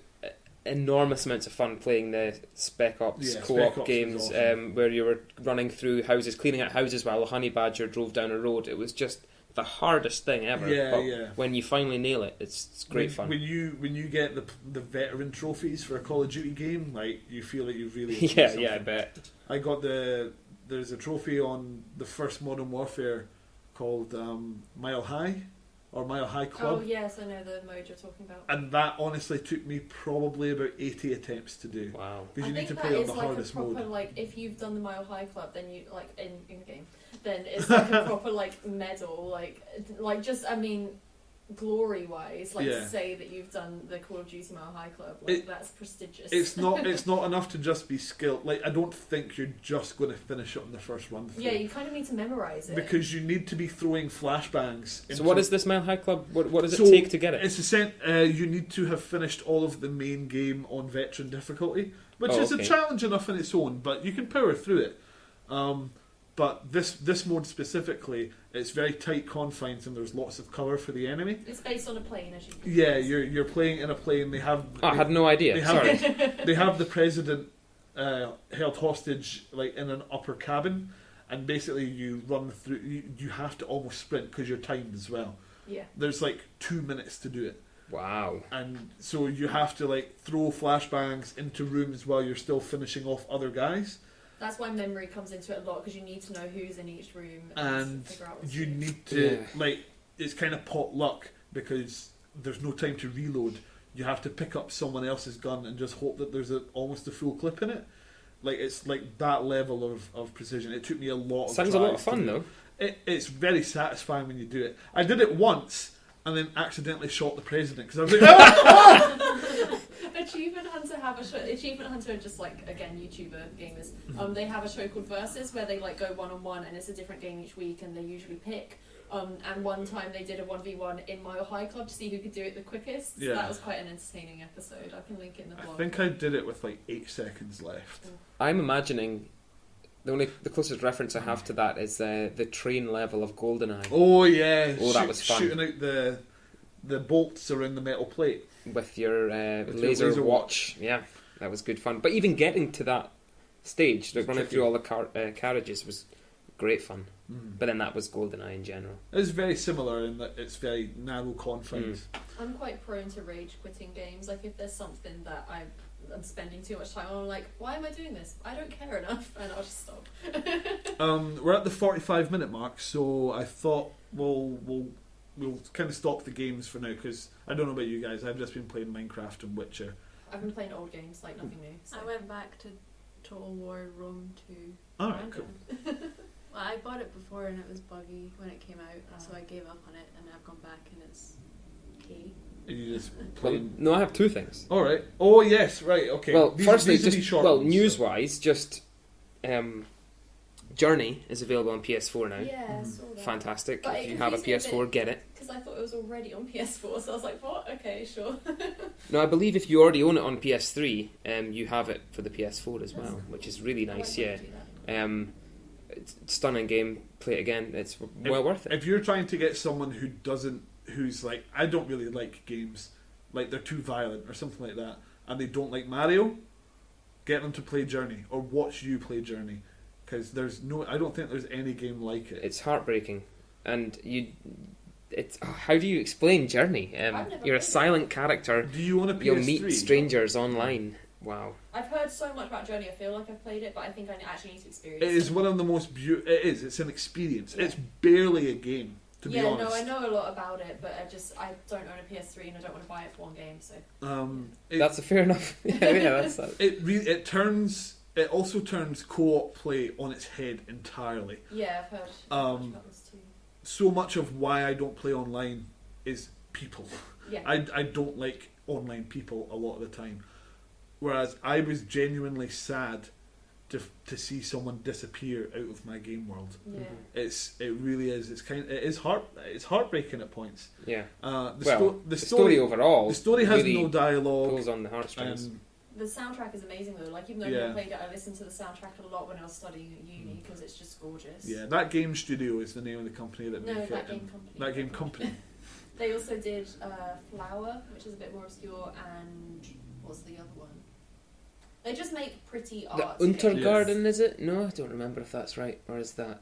enormous amounts of fun playing the Spec Ops Yeah, co-op Spec Ops games, was awesome. where you were running through houses, cleaning out houses while a honey badger drove down a road. It was just the hardest thing ever. Yeah, but yeah. when you finally nail it, it's great fun. When you get the veteran trophies for a Call of Duty game, like you feel like you've really achieved yeah, something. I bet. I got there's a trophy on the first Modern Warfare called Mile High or Mile High Club. Oh yes, I know the mode you're talking about. And that honestly took me probably about 80 attempts to do. Wow. Because you I need to think play that on is the like hardest a proper, mode. like if you've done the Mile High Club, then you like in the game, then it's like a proper like medal, like just I mean, glory wise, like Yeah. say that you've done the Call of Duty Mile High Club, like that's prestigious. It's not enough to just be skilled. Like I don't think you're just going to finish it on the first run through. Yeah, you kind of need to memorize it Because you need to be throwing flashbangs. So what is this Mile High Club? What does it So, take to get it? It's you need to have finished all of the main game on veteran difficulty, which Oh, is okay. a challenge enough in its own, but you can power through it. But this mode specifically, it's very tight confines and there's lots of cover for the enemy. It's based on a plane, as you can Yeah, you're playing in a plane. They have Oh, I had no idea. they have Sorry. they have the president held hostage like in an upper cabin, and basically you run through. You have to almost sprint because you're timed as well. Yeah. There's like 2 minutes to do it. Wow. And so you have to like throw flashbangs into rooms while you're still finishing off other guys, That's why memory comes into it a lot, because you need to know who's in each room and figure out what to you do. need to Yeah. like it's kind of pot luck because there's no time to reload. You have to pick up someone else's gun and just hope that there's almost a full clip in it. Like it's like that level of precision. It took me a lot of Sounds a lot of tries to fun, do. though. It's very satisfying when you do it. I did it once and then accidentally shot the president because I was like, oh! Achievement Hunter have a show. Achievement Hunter are just like, again, YouTuber gamers. They have a show called Versus where they like go 1-on-1 and it's a different game each week and they usually pick. And one time they did a 1v1 in Mile High Club to see who could do it the quickest. Yeah. That was quite an entertaining episode. I can link it in the blog. I think I did it with like 8 seconds left. I'm imagining the closest reference I have to that is the train level of GoldenEye Oh yeah, Oh, that was fun. Shooting out the bolts around the metal plate. with your With your laser laser watch. Yeah, that was good fun. But even getting to that stage, like running tricky. through all the carriages was great fun. Mm. But then that was GoldenEye in general. It's very similar in that it's very narrow confines. I'm quite prone to rage quitting games. Like if there's something that I'm spending too much time on, I'm like, why am I doing this? I don't care enough, and I'll just stop. We're at the 45-minute mark, so I thought we'll kind of stop the games for now because I don't know about you guys. I've just been playing Minecraft and Witcher. I've been playing old games, like nothing new. So. I went back to Total War Rome 2. All right, cool. Well, I bought it before and it was buggy when it came out, so I gave up on it and I've gone back and it's okay. Are you just Well, playing? no, I have two things. All right. Oh yes, right. Okay. Well, firstly, these are just short well, ones, news-wise, just Journey is available on PS4 now. Yeah, I saw that. Fantastic! But If it you have a confused me a PS4, bit. get it. Because I thought it was already on PS4, so I was like, what? Okay, sure. No, I believe if you already own it on PS3, you have it for the PS4 as well, which is really nice. I Yeah, might do that. it's a stunning game. Play it again. It's well worth it. If you're trying to get someone who's like, I don't really like games, like they're too violent or something like that, and they don't like Mario, get them to play Journey or watch you play Journey, because I don't think there's any game like it. It's heartbreaking, and how do you explain Journey? I've never You're a played silent character. Do you want a PS3? You'll meet strangers online. Wow. I've heard so much about Journey, I feel like I've played it, but I think I actually need to experience It it. is one of the most beautiful. It is. It's an experience. Yeah. It's barely a game, to be honest. No, I know a lot about it, but I don't own a PS3 and I don't want to buy it for one game, so... That's a fair enough. yeah, that's that. It also turns co-op play on its head entirely. Yeah, I've heard much about this too. So much of why I don't play online is people. Yeah. I don't like online people a lot of the time. Whereas I was genuinely sad to see someone disappear out of my game world. Yeah. It really is. It's heartbreaking at points. Yeah. The story overall. The story has really no dialogue. pulls on the heartstrings. The soundtrack is amazing though. Like even though I Yeah. never played it, I listened to the soundtrack a lot when I was studying at uni because it's just gorgeous. Yeah, that game studio is the name of the company that No, make that it. game and company. That game company. They also did Flower, which is a bit more obscure, and what's the other one? They just make pretty The art. Untergarden, is it? No, I don't remember if that's right, or is that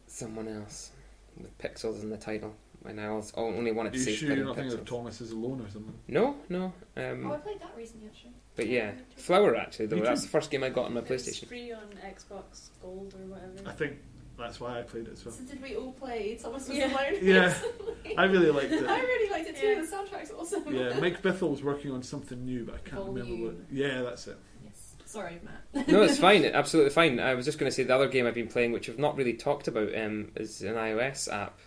someone else with pixels in the title? And I only wanted Are to you say sure you're thin not thinking of pixels. Thomas is Alone or something? No. Oh, I played that recently actually. But yeah, Flower actually though. Me That's too. the first game I got on my It was PlayStation. free on Xbox Gold or whatever. I think that's why I played it as well. So did we all play Thomas Was Yeah. Alone? Yeah. recently? I really liked it. I really liked it too. Yeah. The soundtrack's awesome. Yeah, Mike Bithell was working on something new, but I can't remember what. Volume. Yeah, that's it. Yes. Sorry, Matt. No, it's fine. Absolutely fine. I was just going to say the other game I've been playing, which I've not really talked about, is an iOS app.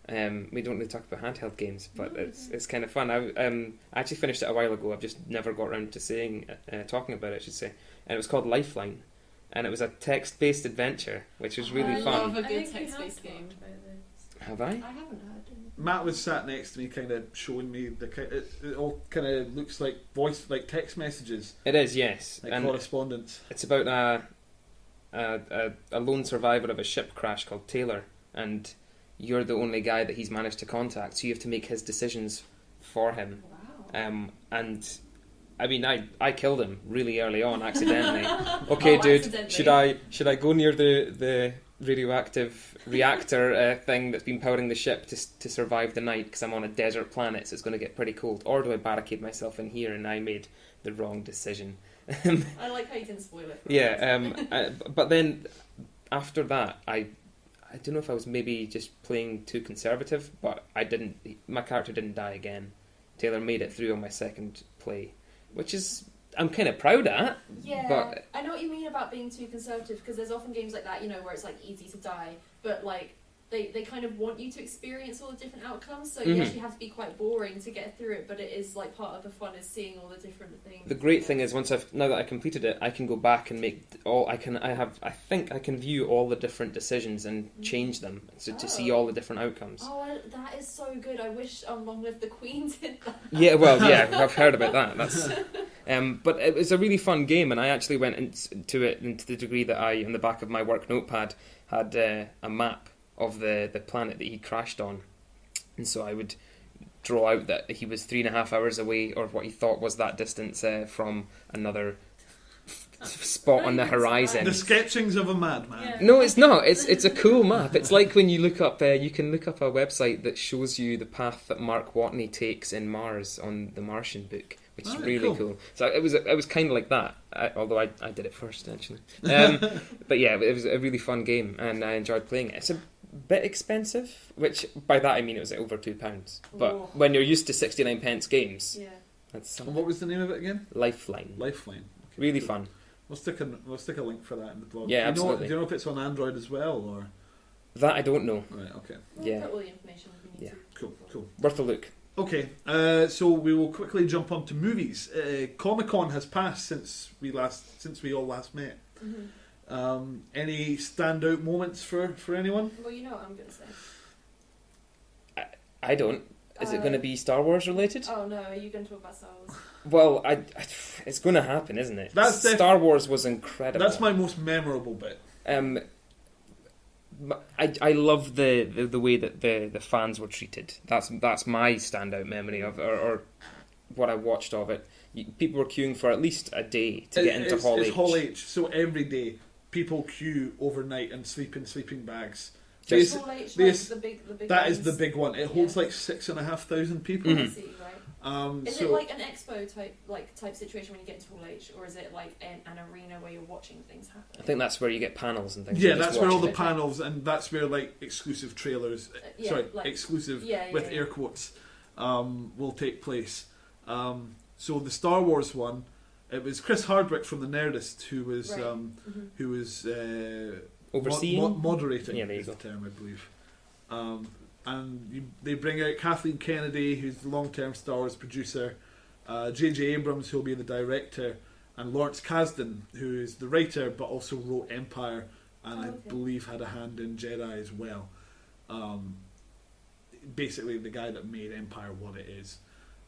We don't really talk about handheld games, but it's kind of fun. I actually finished it a while ago. I've just never got around to talking about it, I should say. And it was called Lifeline, and it was a text-based adventure, which was really I fun. love a I good think we text-based have game. talked about this. Have I? I haven't heard. Matt was sat next to me, kind of showing me it all kind of looks like voice, like text messages, It is, yes. like And correspondence. it's about a lone survivor of a ship crash called Taylor, and you're the only guy that he's managed to contact, so you have to make his decisions for him. Wow. And I mean, I killed him really early on accidentally. Okay, Oh, dude, accidentally. should I go near the radioactive reactor thing that's been powering the ship to survive the night because I'm on a desert planet, so it's going to get pretty cold, or do I barricade myself in here? And I made the wrong decision. I like how you didn't spoil it. For Yeah, but then after that, I don't know if I was maybe just playing too conservative, but my character didn't die again. Taylor made it through on my second play, which is I'm kind of proud at. Yeah, But I know what you mean about being too conservative, because there's often games like that, where it's like easy to die, but like they kind of want you to experience all the different outcomes, so you actually have to be quite boring to get through it, but it is like part of the fun is seeing all the different things. the great thing is, now that I completed it, I can go back and make I think I can view all the different decisions and change them to see all the different outcomes. Oh, that is so good. I wish Long Live the Queen did that. Yeah, well, yeah, I've heard about that. That's, but it was a really fun game, and I actually went into it into the degree that I, in the back of my work notepad, had a map of the planet that he crashed on, and so I would draw out that he was 3.5 hours away, or what he thought was that distance from another spot on the horizon. The sketchings of a madman. Yeah. No, it's not. It's a cool map. It's like when you look up, you can look up a website that shows you the path that Mark Watney takes in Mars on the Martian book, which is really cool. So it was kind of like that, although I did it first actually. But yeah, it was a really fun game, and I enjoyed playing it. It's a bit expensive, which by that I mean it was over £2. But when you're used to 69p games, that's And what was the name of it again? Lifeline. Lifeline. Okay, Really cool. fun. We'll stick a link for that in the blog. Yeah, do absolutely. you know if it's on Android as well, or? That I don't know. Right. Okay. We'll Yeah. put all the information we need to. Cool. Worth a look. Okay, so we will quickly jump on to movies. Comic-Con has passed since we all last met. Mm-hmm. Any standout moments for anyone? Well, you know what I'm going to say. I don't. Is it going to be Star Wars related? Oh no, are you going to talk about Star Wars? Well, it's going to happen, isn't it? Star Wars was incredible. That's my most memorable bit. I love the way that the fans were treated. That's my standout memory of or what I watched of it. People were queuing for at least a day to get into Hall H. It's Hall H, so every day people queue overnight and sleep in sleeping bags. Hall H, the big that ones. is the big one. It holds like 6,500 people. I see, right. Is it like an expo type situation when you get into Hall H, or is it like an arena where you're watching things happen? I think that's where you get panels and things. Yeah, that's where all the panels, and that's where like exclusive trailers, exclusive with air quotes, will take place. So the Star Wars one, it was Chris Hardwick from the Nerdist who was overseeing, moderating. Yeah, there you is go. the term, I believe. They bring out Kathleen Kennedy, who's the long-term Star Wars producer, J.J. Abrams, who'll be the director, and Lawrence Kasdan, who is the writer but also wrote Empire, and I believe had a hand in Jedi as well. Basically, the guy that made Empire what it is.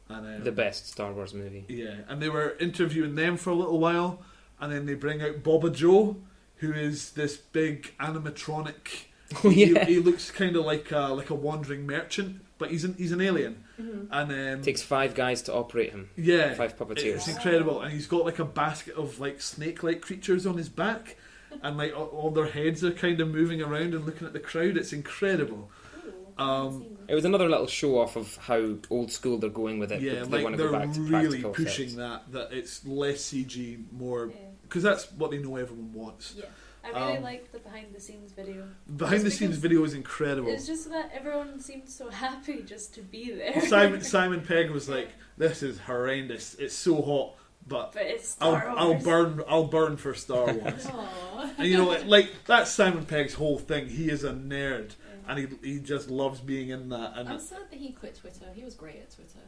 And, the best Star Wars movie. Yeah, and they were interviewing them for a little while, and then they bring out Boba Joe, who is this big animatronic. Oh, yeah. He looks kind of like a wandering merchant, but he's an alien. And It takes 5 guys to operate him. Yeah, 5 puppeteers. It's incredible, and he's got like a basket of like snake-like creatures on his back, and like all their heads are kind of moving around and looking at the crowd. It's incredible. It was another little show off of how old school they're going with it. Yeah, they want to they're go back to really practical pushing effects. that it's less CG, more because that's what they know everyone wants. Yeah. I really like the behind the scenes video. Behind the scenes video is incredible. It's just that everyone seemed so happy just to be there. Simon Pegg was like, "This is horrendous. It's so hot, but it's Star I'll burn for Star Wars." And you know, like that's Simon Pegg's whole thing. He is a nerd, and he just loves being in that. And I'm sad that he quit Twitter. He was great at Twitter.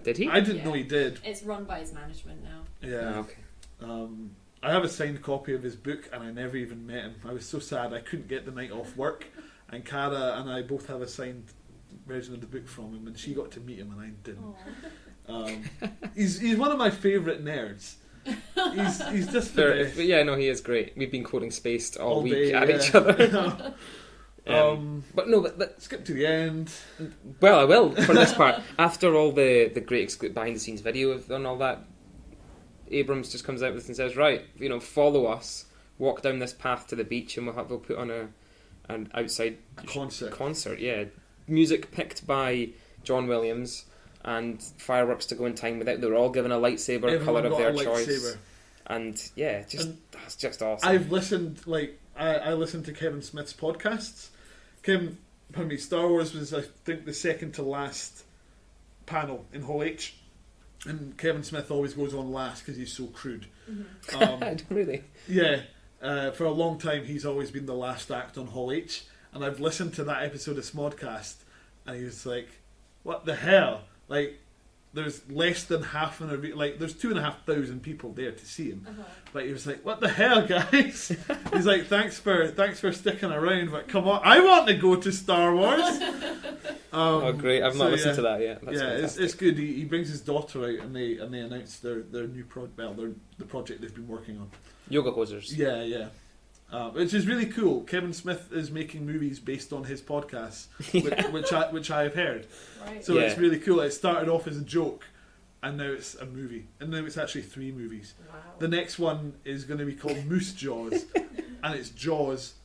Did he? I didn't know he did. It's run by his management now. Yeah. Oh, okay. I have a signed copy of his book, and I never even met him. I was so sad I couldn't get the night off work, and Cara and I both have a signed version of the book from him, and she got to meet him, and I didn't. He's one of my favourite nerds. He's just the best. But yeah, no, he is great. We've been quoting Spaced all week day, at each other. But skip to the end. Well, I will for this part. After all the great behind the scenes video and all that, Abrams just comes out with and says, "Right, follow us, walk down this path to the beach, and we'll put on an outside concert. Yeah, music picked by John Williams, and fireworks to go in time with it. They were all given a lightsaber colour of their choice, and yeah, that's just awesome. I've listened I listened to Kevin Smith's podcasts. Star Wars was I think the second to last panel in Hall H. and Kevin Smith always goes on last because he's so crude. Really? Yeah, for a long time he's always been the last act on Hall H, and I've listened to that episode of Smodcast, and he was like, "What the hell?" Like, there's less than half an arena, like there's 2,500 people there to see him, but he was like, "What the hell, guys?" He's like, "Thanks for sticking around, but come on, I want to go to Star Wars." Oh, great! I've not listened to that yet. That's it's good. He brings his daughter out, and they announce their new the project they've been working on. Yoga Hosers. Yeah. Which is really cool. Kevin Smith is making movies based on his podcasts, which I have heard. Right. So it's really cool. It started off as a joke, and now it's a movie, and now it's actually 3 movies. Wow. The next one is going to be called Moose Jaws, and it's Jaws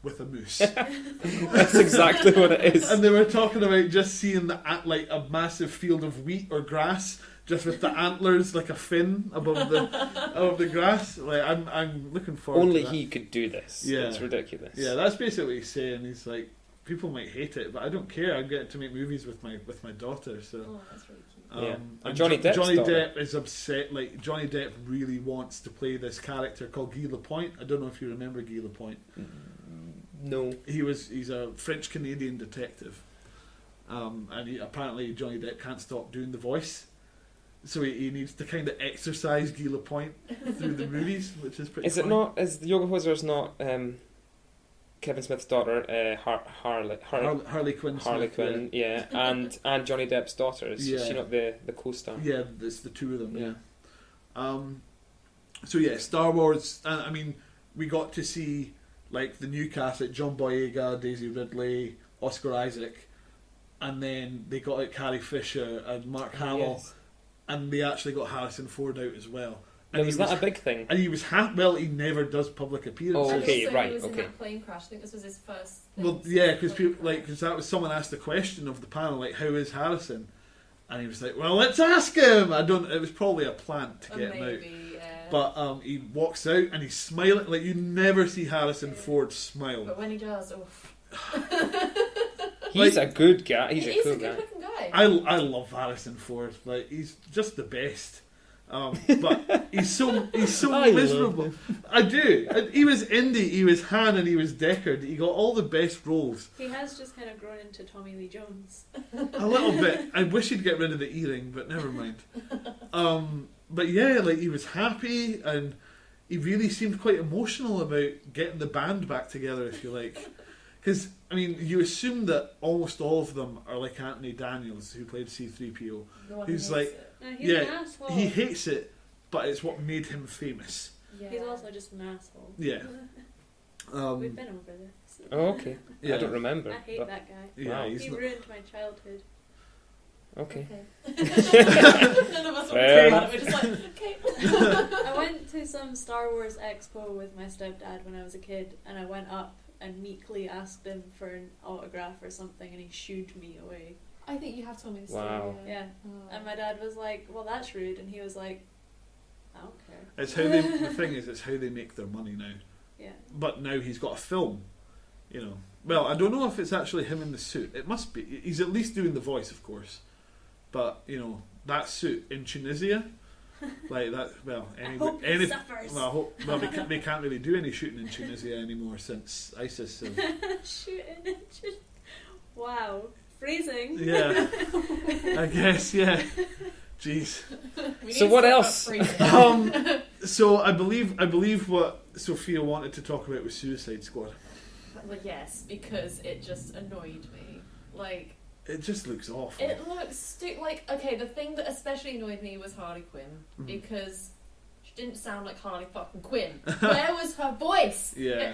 with a moose. That's exactly what it is. And they were talking about just seeing like a massive field of wheat or grass, just with the antlers like a fin above the grass. Like I'm looking forward. Only to that. he could do this. Yeah. It's ridiculous. Yeah, that's basically what he's saying. He's like, people might hate it, but I don't care. I'm getting to make movies with my daughter. So. Oh, that's really cute. Yeah. And And Johnny Depp's daughter. Depp is upset. Like, Johnny Depp really wants to play this character called Guy Lapointe. I don't know if you remember Guy Lapointe. No. He's a French Canadian detective, and apparently Johnny Depp can't stop doing the voice, so he needs to kind of exercise Guy Lapointe through the movies, which is pretty. Is it funny. not? Is the Yoga Hosers not Kevin Smith's daughter, Harley Quinn? Harley Smith, Quinn, yeah, and Johnny Depp's daughter. Is Yeah. she not the co-star? Yeah, it's the two of them. Yeah. So yeah, Star Wars. I mean, we got to see like the new cast, like John Boyega, Daisy Ridley, Oscar Isaac, and then they got like Carrie Fisher and Mark Hamill, Yes. and they actually got Harrison Ford out as well. Now, And was he that a big thing? And he was well, he never does public appearances. Oh, okay, And also right, he was in okay. that plane crash. I think this was his first. Well, yeah, because that was someone asked the question of the panel, like, how is Harrison? And he was like, well, let's ask him. It was probably a plant to get him out. Maybe, yeah. But he walks out and he's smiling. Like, you never see Harrison Ford smile. But when he does, oof. He's a good guy. He's a He's cool a guy. good-looking guy. I love Harrison Ford. Like, he's just the best. But he's so I miserable. love I do. He was Indy, he was Han, and he was Deckard. He got all the best roles. He has just kind of grown into Tommy Lee Jones. A little bit. I wish he'd get rid of the earring, but never mind. But yeah, like, he was happy, and he really seemed quite emotional about getting the band back together, if you like. Because, I mean, you assume that almost all of them are like Anthony Daniels, who played C-3PO. The one He's who like- hates it. He's an Yeah, asshole. he hates it, but it's what made him famous. Yeah. He's also just an asshole. Yeah. We've been over this. Oh, okay. Yeah. I don't remember. I hate but- that guy. Yeah, Wow. he's He not- ruined my childhood. Okay. None of us want to Fair talk about it. We're just like, okay. I went to some Star Wars expo with my stepdad when I was a kid, and I went up and meekly asked him for an autograph or something, and he shooed me away. I think you have told me this Wow. story. Yeah. Oh. And my dad was like, well, that's rude. And he was like, I don't care. It's how they. The thing is, it's how they make their money now. Yeah. But now he's got a film, you know. Well, I don't know if it's actually him in the suit. It must be. He's at least doing the voice, of course. But you know, that suit in Tunisia, like that. Well, I hope he suffers. Well, I hope, well, they can't really do any shooting in Tunisia anymore since ISIS. Have, Shooting. Wow. Phrasing. yeah, I guess. Yeah. Jeez. We So need what to talk else? about freezing. So I believe what Sophia wanted to talk about was Suicide Squad. Well, yes, because it just annoyed me. Like, It just looks awful. it looks like, okay, the thing that especially annoyed me was Harley Quinn, Mhm. because she didn't sound like Harley fucking Quinn. Where was her voice? Yeah.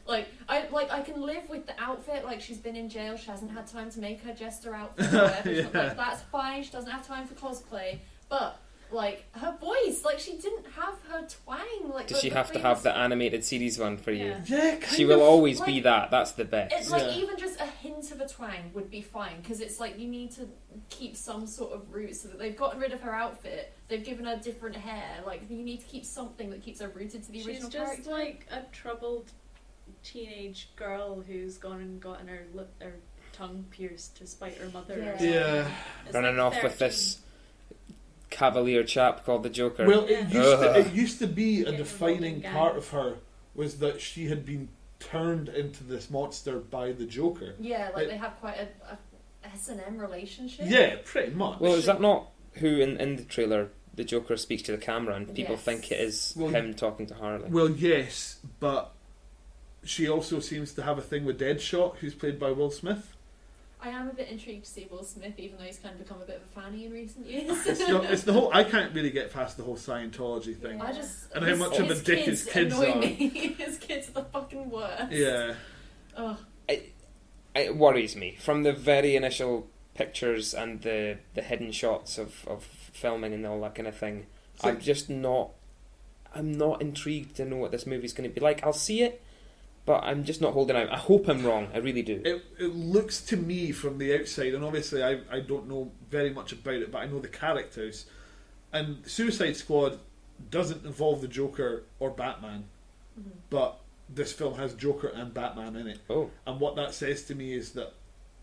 I can live with the outfit. Like, she's been in jail, she hasn't had time to make her jester outfit. Or whatever. Yeah. Like, that's fine. She doesn't have time for cosplay, but. Like, her voice, like, she didn't have her twang. Like, Does she have to have the animated series one for you? Yeah. Yeah, kind She will of. always be like- that. That's the best. It's like, Yeah. even just a hint of a twang would be fine, because it's like you need to keep some sort of root, so that they've gotten rid of her outfit, they've given her different hair, like, you need to keep something that keeps her rooted to the She's original just character. like a troubled teenage girl who's gone and gotten her tongue pierced to spite her mother. Or Yeah. something. Yeah. It's Running like off with 13. this cavalier chap called the Joker. Well, Yeah. it used to be a Get defining involved in part gangs. of her was that she had been turned into this monster by the Joker. Yeah, like It- they have quite a S&M relationship. Yeah, pretty much. Well, is that not who in the trailer the Joker speaks to the camera and people Yes. think it is Well, him talking to Harley? Well, yes, but she also seems to have a thing with Deadshot, who's played by Will Smith. I am a bit intrigued to see Will Smith, even though he's kind of become a bit of a fanny in recent years. It's the whole. I can't really get past the whole Scientology thing. I just And how much of a dick his kids annoy are. me. His kids are the fucking worst. Yeah. Oh, It worries me from the very initial pictures and the hidden shots of filming and all that kind of thing. So- I'm not intrigued to know what this movie's going to be like. I'll see it, but I'm just not holding out. I hope I'm wrong. I really do. It looks to me from the outside, and obviously I don't know very much about it, but I know the characters. And Suicide Squad doesn't involve the Joker or Batman, but this film has Joker and Batman in it. Oh, And what that says to me is that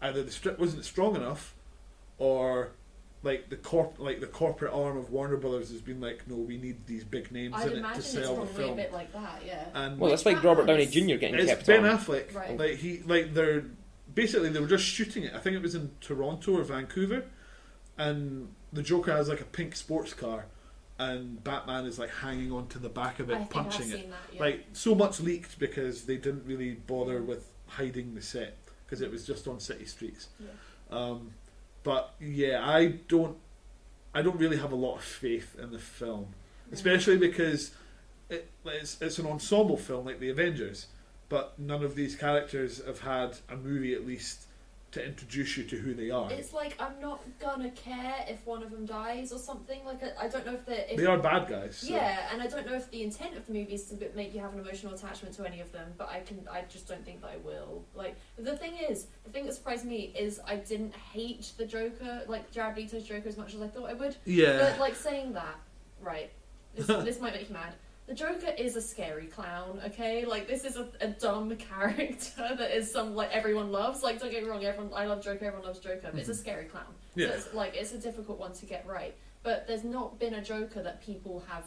either the script wasn't strong enough, or like the corporate arm of Warner Brothers has been like, no, we need these big names I'd in it imagine to it's sell the probably a film. bit like that, yeah. And well, it's like Robert Downey Batman's- Jr. getting it's kept Ben on. Affleck. Right. They're basically they were just shooting it. I think it was in Toronto or Vancouver, and the Joker has like a pink sports car, and Batman is like hanging onto the back of it, I think punching I've it. seen that, yeah. Like so much leaked because they didn't really bother with hiding the set because it was just on city streets. Yeah. But yeah, I don't really have a lot of faith in the film, especially because it's an ensemble film like the Avengers, but none of these characters have had a movie at least to introduce you to who they are. It's like I'm not gonna care if one of them dies or something. Like I don't know if They are bad guys. So. Yeah, and I don't know if the intent of the movie is to make you have an emotional attachment to any of them, but I just don't think that I will. Like the thing that surprised me is I didn't hate the Joker, like Jared Leto's Joker, as much as I thought I would. Yeah. But like saying that, right? This might make you mad. The Joker is a scary clown, okay? Like this is a dumb character that is everyone loves. Like don't get me wrong, I love Joker, everyone loves Joker, but it's a scary clown. Yeah. So it's a difficult one to get right. But there's not been a Joker that people have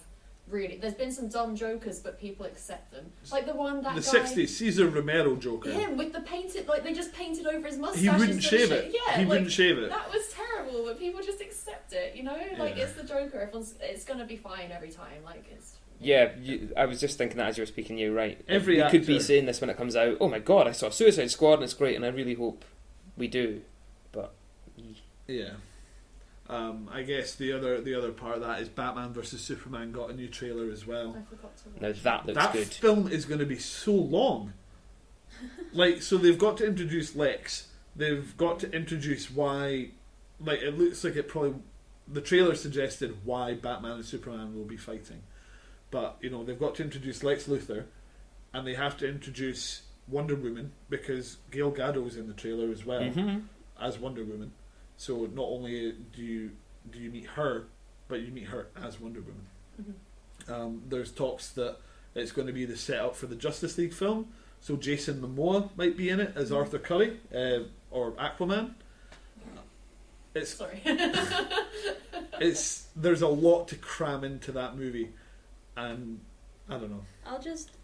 really. There's been some dumb Jokers, but people accept them. Like the one that The guy, 60s, Cesar Romero Joker. him with the painted, like they just painted over his mustache. He wouldn't instead shave of it. Yeah, He like, wouldn't shave it. that was terrible, but people just accept it. You know, like Yeah. it's the Joker. It's gonna be fine every time. Like it's. Yeah, I was just thinking that as you were speaking. You're right. Every we could be actor- saying this when it comes out. Oh my god, I saw Suicide Squad and it's great, and I really hope we do. But Yeah. I guess the other part of that is Batman vs Superman got a new trailer as well. I forgot to watch. now that looks That good. film is going to be so long. Like, so they've got to introduce Lex. They've got to introduce why. Like, it looks like it probably. The trailer suggested why Batman and Superman will be fighting, but they've got to introduce Lex Luthor, and they have to introduce Wonder Woman because Gail Gadot's in the trailer as well as Wonder Woman. So not only do you meet her, but you meet her as Wonder Woman. There's talks that it's going to be the setup for the Justice League film. So Jason Momoa might be in it as Arthur Curry or Aquaman. Sorry. There's a lot to cram into that movie, and I don't know.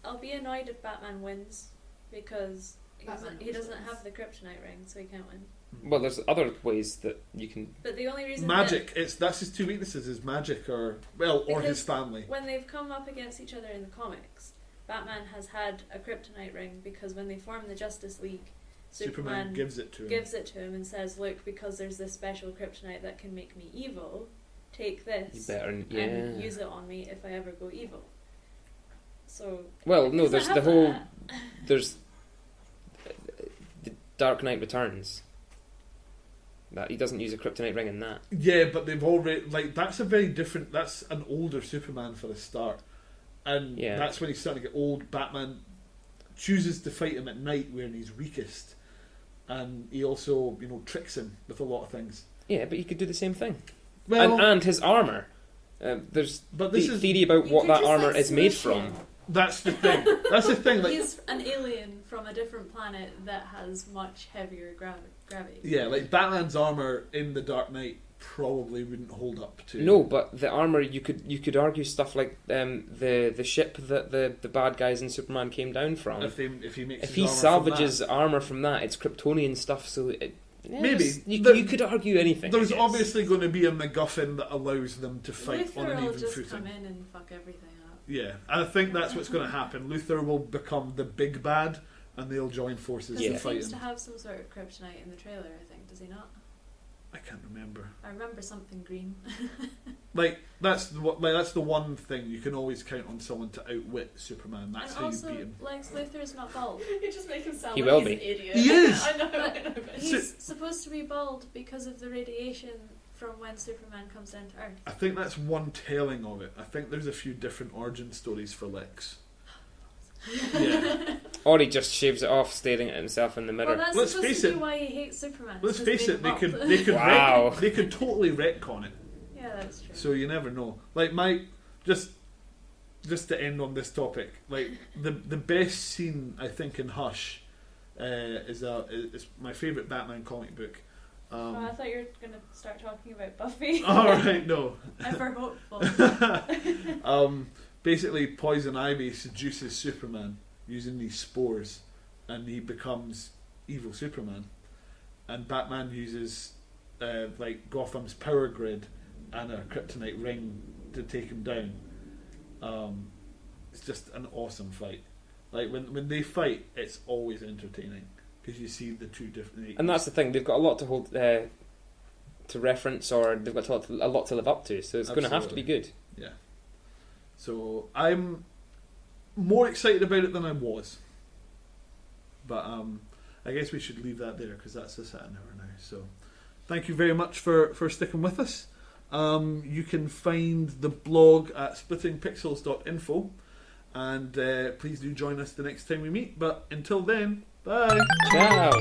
I'll be annoyed if Batman wins because Batman he doesn't wins. have the kryptonite ring, so he can't win. Well, there's other ways that you can. But the only reason Magic. That's his two weaknesses: is magic or his Because family. when they've come up against each other in the comics, Batman has had a kryptonite ring because when they form the Justice League, Superman gives it to him. gives it to him and says, "Look, because there's this special kryptonite that can make me evil, take this You better, and use it on me if I ever go evil." So Well, no, doesn't there's have the whole. that. There's the Dark Knight Returns. That he doesn't use a kryptonite ring in that. Yeah, but they've already that's a very different. That's an older Superman for a start, and Yeah. that's when he's starting to get old. Batman chooses to fight him at night when he's weakest, and he also tricks him with a lot of things. Yeah, but he could do the same thing. Well, And his armor. There's but this the is theory about You what could that just, armor like, is made smush from. him. that's the thing. That's the thing. Like He's an alien from a different planet that has much heavier gravity. yeah, like Batman's armor in the Dark Knight probably wouldn't hold up to. No, but the armor, you could argue stuff like the ship that the bad guys in Superman came down from. If he makes If his he armor salvages from armor from that, it's Kryptonian stuff. So Maybe. you could argue anything. there's I guess. obviously going to be a MacGuffin that allows them to fight on Luther an will even just footing. come in and fuck everything up. Yeah, and I think that's what's going to happen. Luther will become the big bad, and they'll join forces Because to he fight seems him. to have some sort of kryptonite in the trailer, I think. Does he not? I can't remember. I remember something green. That's the one thing you can always count on someone to outwit Superman. That's and how also, you beat him. Lex Luthor's not bald. It just makes him sound He like will he's be. an idiot. He is! I know, But but he's supposed to be bald because of the radiation from when Superman comes down to Earth. I think that's one telling of it. I think there's a few different origin stories for Lex. Yeah. Or he just shaves it off, staring at himself in the mirror. Well, that's Let's supposed face to be it. why he hates Superman. Let's because face being it, they could bald. Wow. they could totally retcon it. Yeah, that's true. So you never know. Like just to end on this topic, like the best scene I think in Hush is my favourite Batman comic book. Oh, I thought you were going to start talking about Buffy. All right, no. Ever hopeful. Basically, Poison Ivy seduces Superman using these spores, and he becomes evil Superman. And Batman uses like Gotham's power grid and a kryptonite ring to take him down. It's just an awesome fight. Like when they fight, it's always entertaining because you see the two different. And that's the thing; they've got a lot to hold to reference, or they've got a lot to live up to. So it's going to have to be good. Yeah. So I'm more excited about it than I was. But I guess we should leave that there because that's us at an hour now. So thank you very much for sticking with us. You can find the blog at splittingpixels.info, and please do join us the next time we meet. But until then, bye. Ciao.